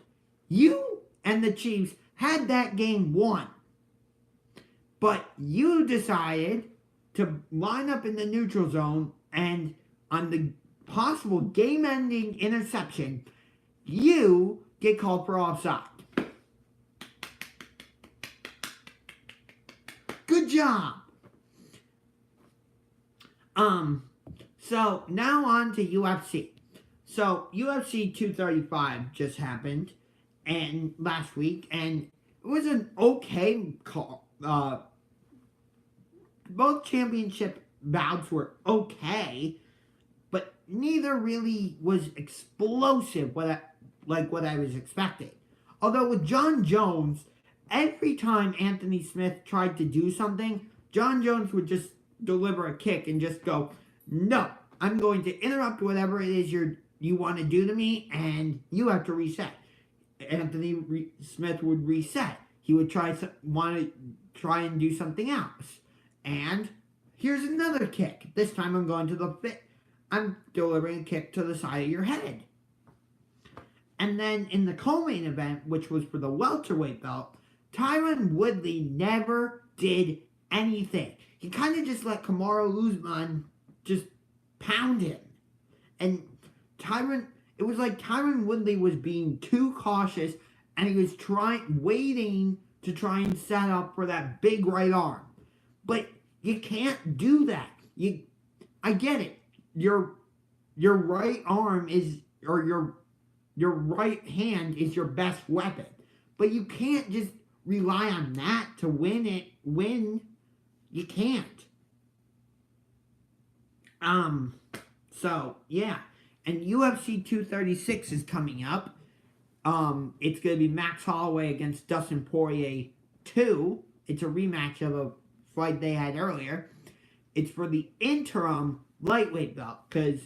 you and the Chiefs had that game won. But you decided to line up in the neutral zone, and on the possible game-ending interception, you get called for offside. Good job. So now on to UFC. So UFC 235 just happened and last week, and it was an okay call. Both championship bouts were okay, but neither really was explosive like what I was expecting. Although with John Jones, every time Anthony Smith tried to do something, John Jones would just deliver a kick and just go, "No, I'm going to interrupt whatever it is you want to do to me, and you have to reset." Anthony Smith would reset. He would want to try and do something else. And here's another kick. This time I'm going to the fit. I'm delivering a kick to the side of your head. And then in the co-main event, which was for the welterweight belt, Tyron Woodley never did anything. He kind of just let Kamaru Usman just pound him. And it was like Tyron Woodley was being too cautious, and he was waiting to try and set up for that big right arm. But you can't do that. I get it. Your right arm or your right hand is your best weapon. But you can't just rely on that to win. You can't. So, yeah. And UFC 236 is coming up. It's going to be Max Holloway against Dustin Poirier 2. It's a rematch of a fight they had earlier. It's for the interim lightweight belt because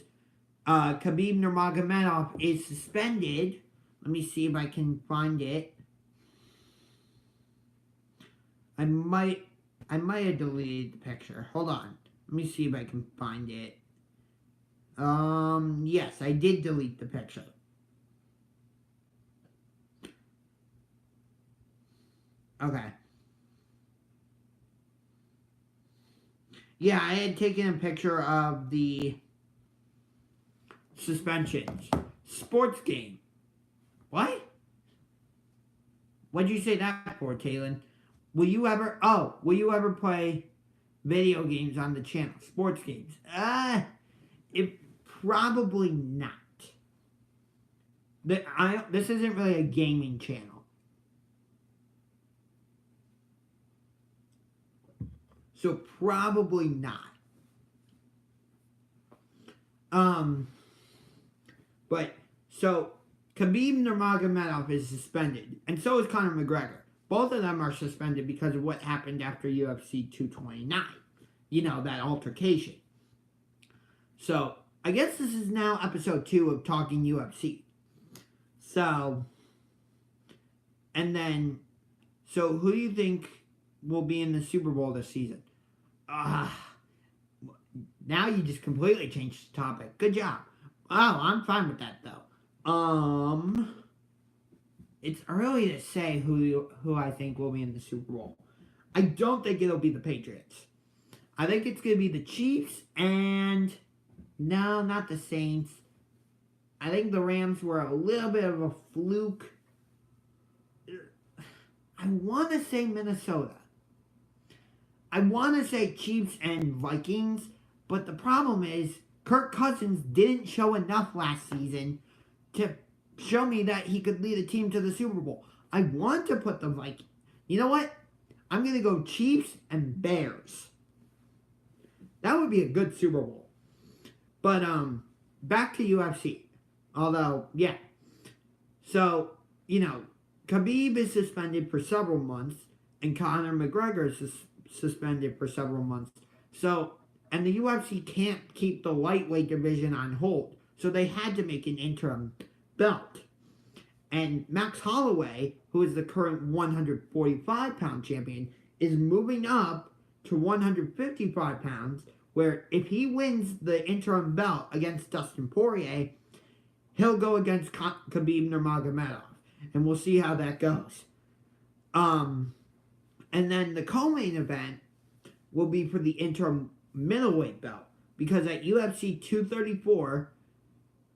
Khabib Nurmagomedov is suspended. Let me see if I can find it. I might have deleted the picture. Hold on. Let me see if I can find it. Yes, I did delete the picture. Okay. Yeah, I had taken a picture of the suspensions. Sports game. What? What'd you say that for, Talon? Will you ever play video games on the channel? Sports games? Probably not. This isn't really a gaming channel. So probably not. But so Khabib Nurmagomedov is suspended, and so is Conor McGregor. Both of them are suspended because of what happened after UFC 229. You know, that altercation. So I guess this is now episode 2 of Talking UFC. So who do you think will be in the Super Bowl this season? Now you just completely changed the topic. Good job. Oh, I'm fine with that though. It's early to say who I think will be in the Super Bowl. I don't think it'll be the Patriots. I think it's going to be the Chiefs and no, not the Saints. I think the Rams were a little bit of a fluke. I want to say Minnesota. I want to say Chiefs and Vikings, but the problem is Kirk Cousins didn't show enough last season to show me that he could lead a team to the Super Bowl. I want to put the Vikings. You know what? I'm going to go Chiefs and Bears. That would be a good Super Bowl. But back to UFC. Although, yeah. So, you know, Khabib is suspended for several months and Conor McGregor is suspended for several months. So, and the UFC can't keep the lightweight division on hold. So they had to make an interim belt. And Max Holloway, who is the current 145-pound champion, is moving up to 155 pounds, where if he wins the interim belt against Dustin Poirier, he'll go against Khabib Nurmagomedov. And we'll see how that goes. And then the co-main event will be for the interim middleweight belt. Because at UFC 234,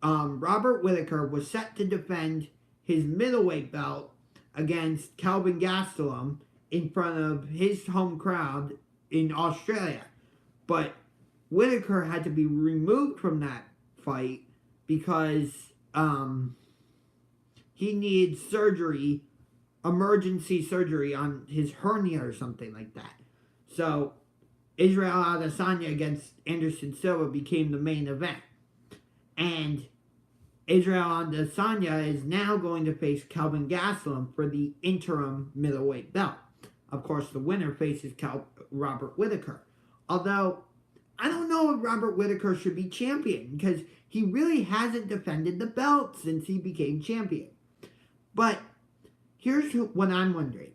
Robert Whittaker was set to defend his middleweight belt against Kelvin Gastelum in front of his home crowd in Australia. But Whittaker had to be removed from that fight because he needed surgery, emergency surgery on his hernia or something like that. So Israel Adesanya against Anderson Silva became the main event. And Israel Adesanya is now going to face Kelvin Gastelum for the interim middleweight belt. Of course, the winner faces Robert Whittaker. Although, I don't know if Robert Whittaker should be champion because he really hasn't defended the belt since he became champion. But here's what I'm wondering.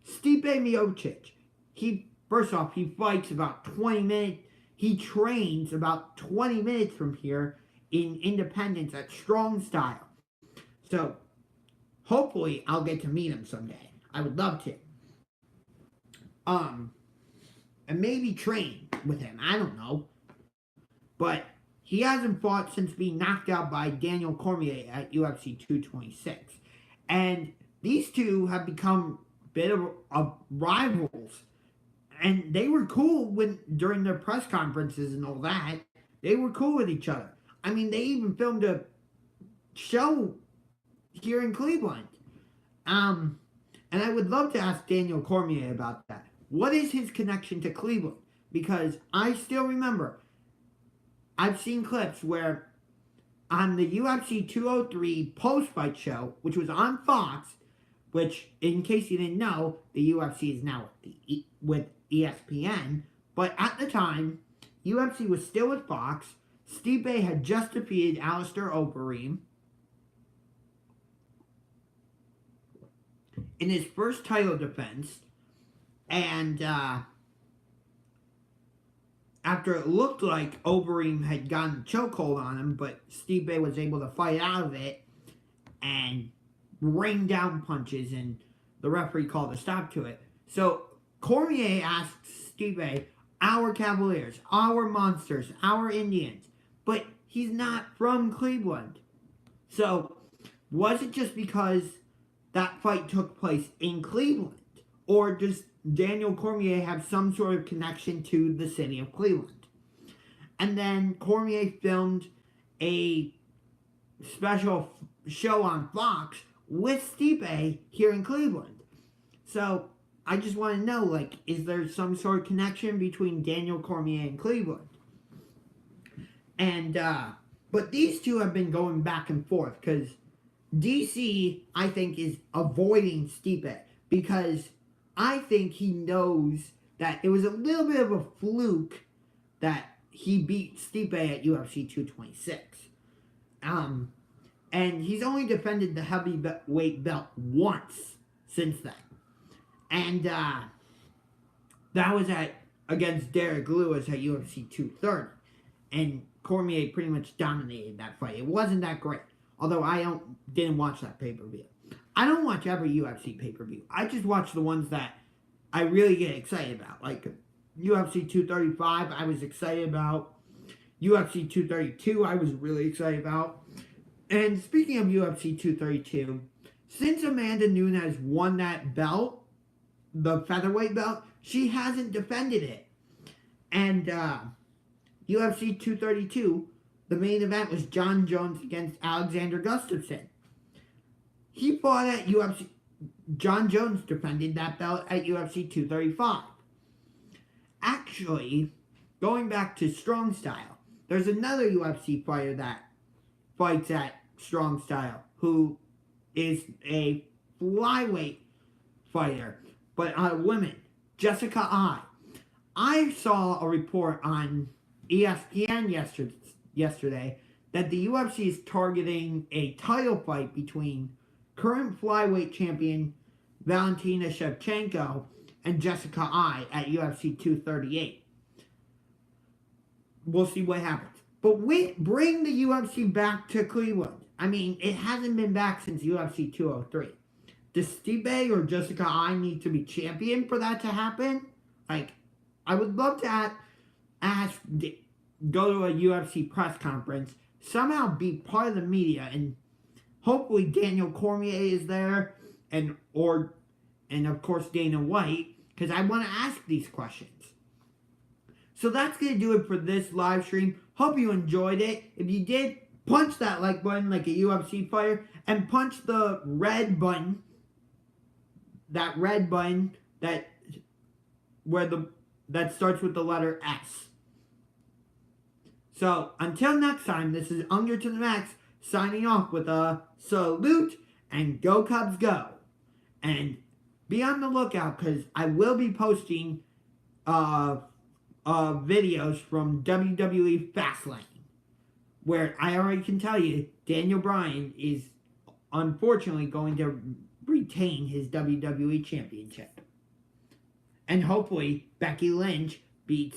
Stipe Miocic, first off, he fights about 20 minutes. He trains about 20 minutes from here in Independence at Strong Style. So, hopefully, I'll get to meet him someday. I would love to. And maybe train with him. I don't know. But he hasn't fought since being knocked out by Daniel Cormier at UFC 226. And these two have become a bit of rivals. And they were cool during their press conferences and all that. They were cool with each other. I mean, they even filmed a show here in Cleveland. And I would love to ask Daniel Cormier about that. What is his connection to Cleveland? Because I still remember, I've seen clips where on the UFC 203 post-fight show, which was on Fox, which, in case you didn't know, the UFC is now with ESPN. But at the time, UFC was still with Fox. Stipe had just defeated Alistair Overeem in his first title defense, and after it looked like Overeem had gotten a chokehold on him, but Stipe was able to fight out of it and rain down punches, and the referee called a stop to it. So Cormier asked Stipe, our Cavaliers, our Monsters, our Indians, but he's not from Cleveland. So was it just because that fight took place in Cleveland? Or does Daniel Cormier have some sort of connection to the city of Cleveland? And then Cormier filmed a special show on Fox with Stipe here in Cleveland. So I just want to know, like, is there some sort of connection between Daniel Cormier and Cleveland? And, but these two have been going back and forth, because DC, I think, is avoiding Stipe, because I think he knows that it was a little bit of a fluke that he beat Stipe at UFC 226. And he's only defended the heavyweight belt once since then. And that was against Derek Lewis at UFC 230. And Cormier pretty much dominated that fight. It wasn't that great. Although I didn't watch that pay-per-view. I don't watch every UFC pay-per-view. I just watch the ones that I really get excited about. Like UFC 235, I was excited about. UFC 232, I was really excited about. And speaking of UFC 232, since Amanda Nunes won that belt, the featherweight belt, she hasn't defended it. And UFC 232, the main event was John Jones against Alexander Gustafsson. He fought at UFC. John Jones defended that belt at UFC 235. Actually, going back to Strong Style, there's another UFC fighter that fights at Strong Style who is a flyweight fighter, but a woman, Jessica Eye. I saw a report on ESPN yesterday that the UFC is targeting a title fight between current flyweight champion Valentina Shevchenko and Jessica Eye at UFC 238. We'll see what happens. But bring the UFC back to Cleveland. I mean, it hasn't been back since UFC 203. Does Stipe or Jessica Eye need to be champion for that to happen? Like, I would love to go to a UFC press conference, somehow be part of the media, and hopefully Daniel Cormier is there, and of course Dana White, because I want to ask these questions. So that's going to do it for this live stream. Hope you enjoyed it. If you did, punch that like button like a UFC fighter, and punch the red button, that red button that starts with the letter S. So until next time, this is Unger to the Max signing off with a salute and go Cubs go. And be on the lookout, because I will be posting videos from WWE Fastlane, where I already can tell you Daniel Bryan is unfortunately going to retain his WWE Championship. And hopefully Becky Lynch beats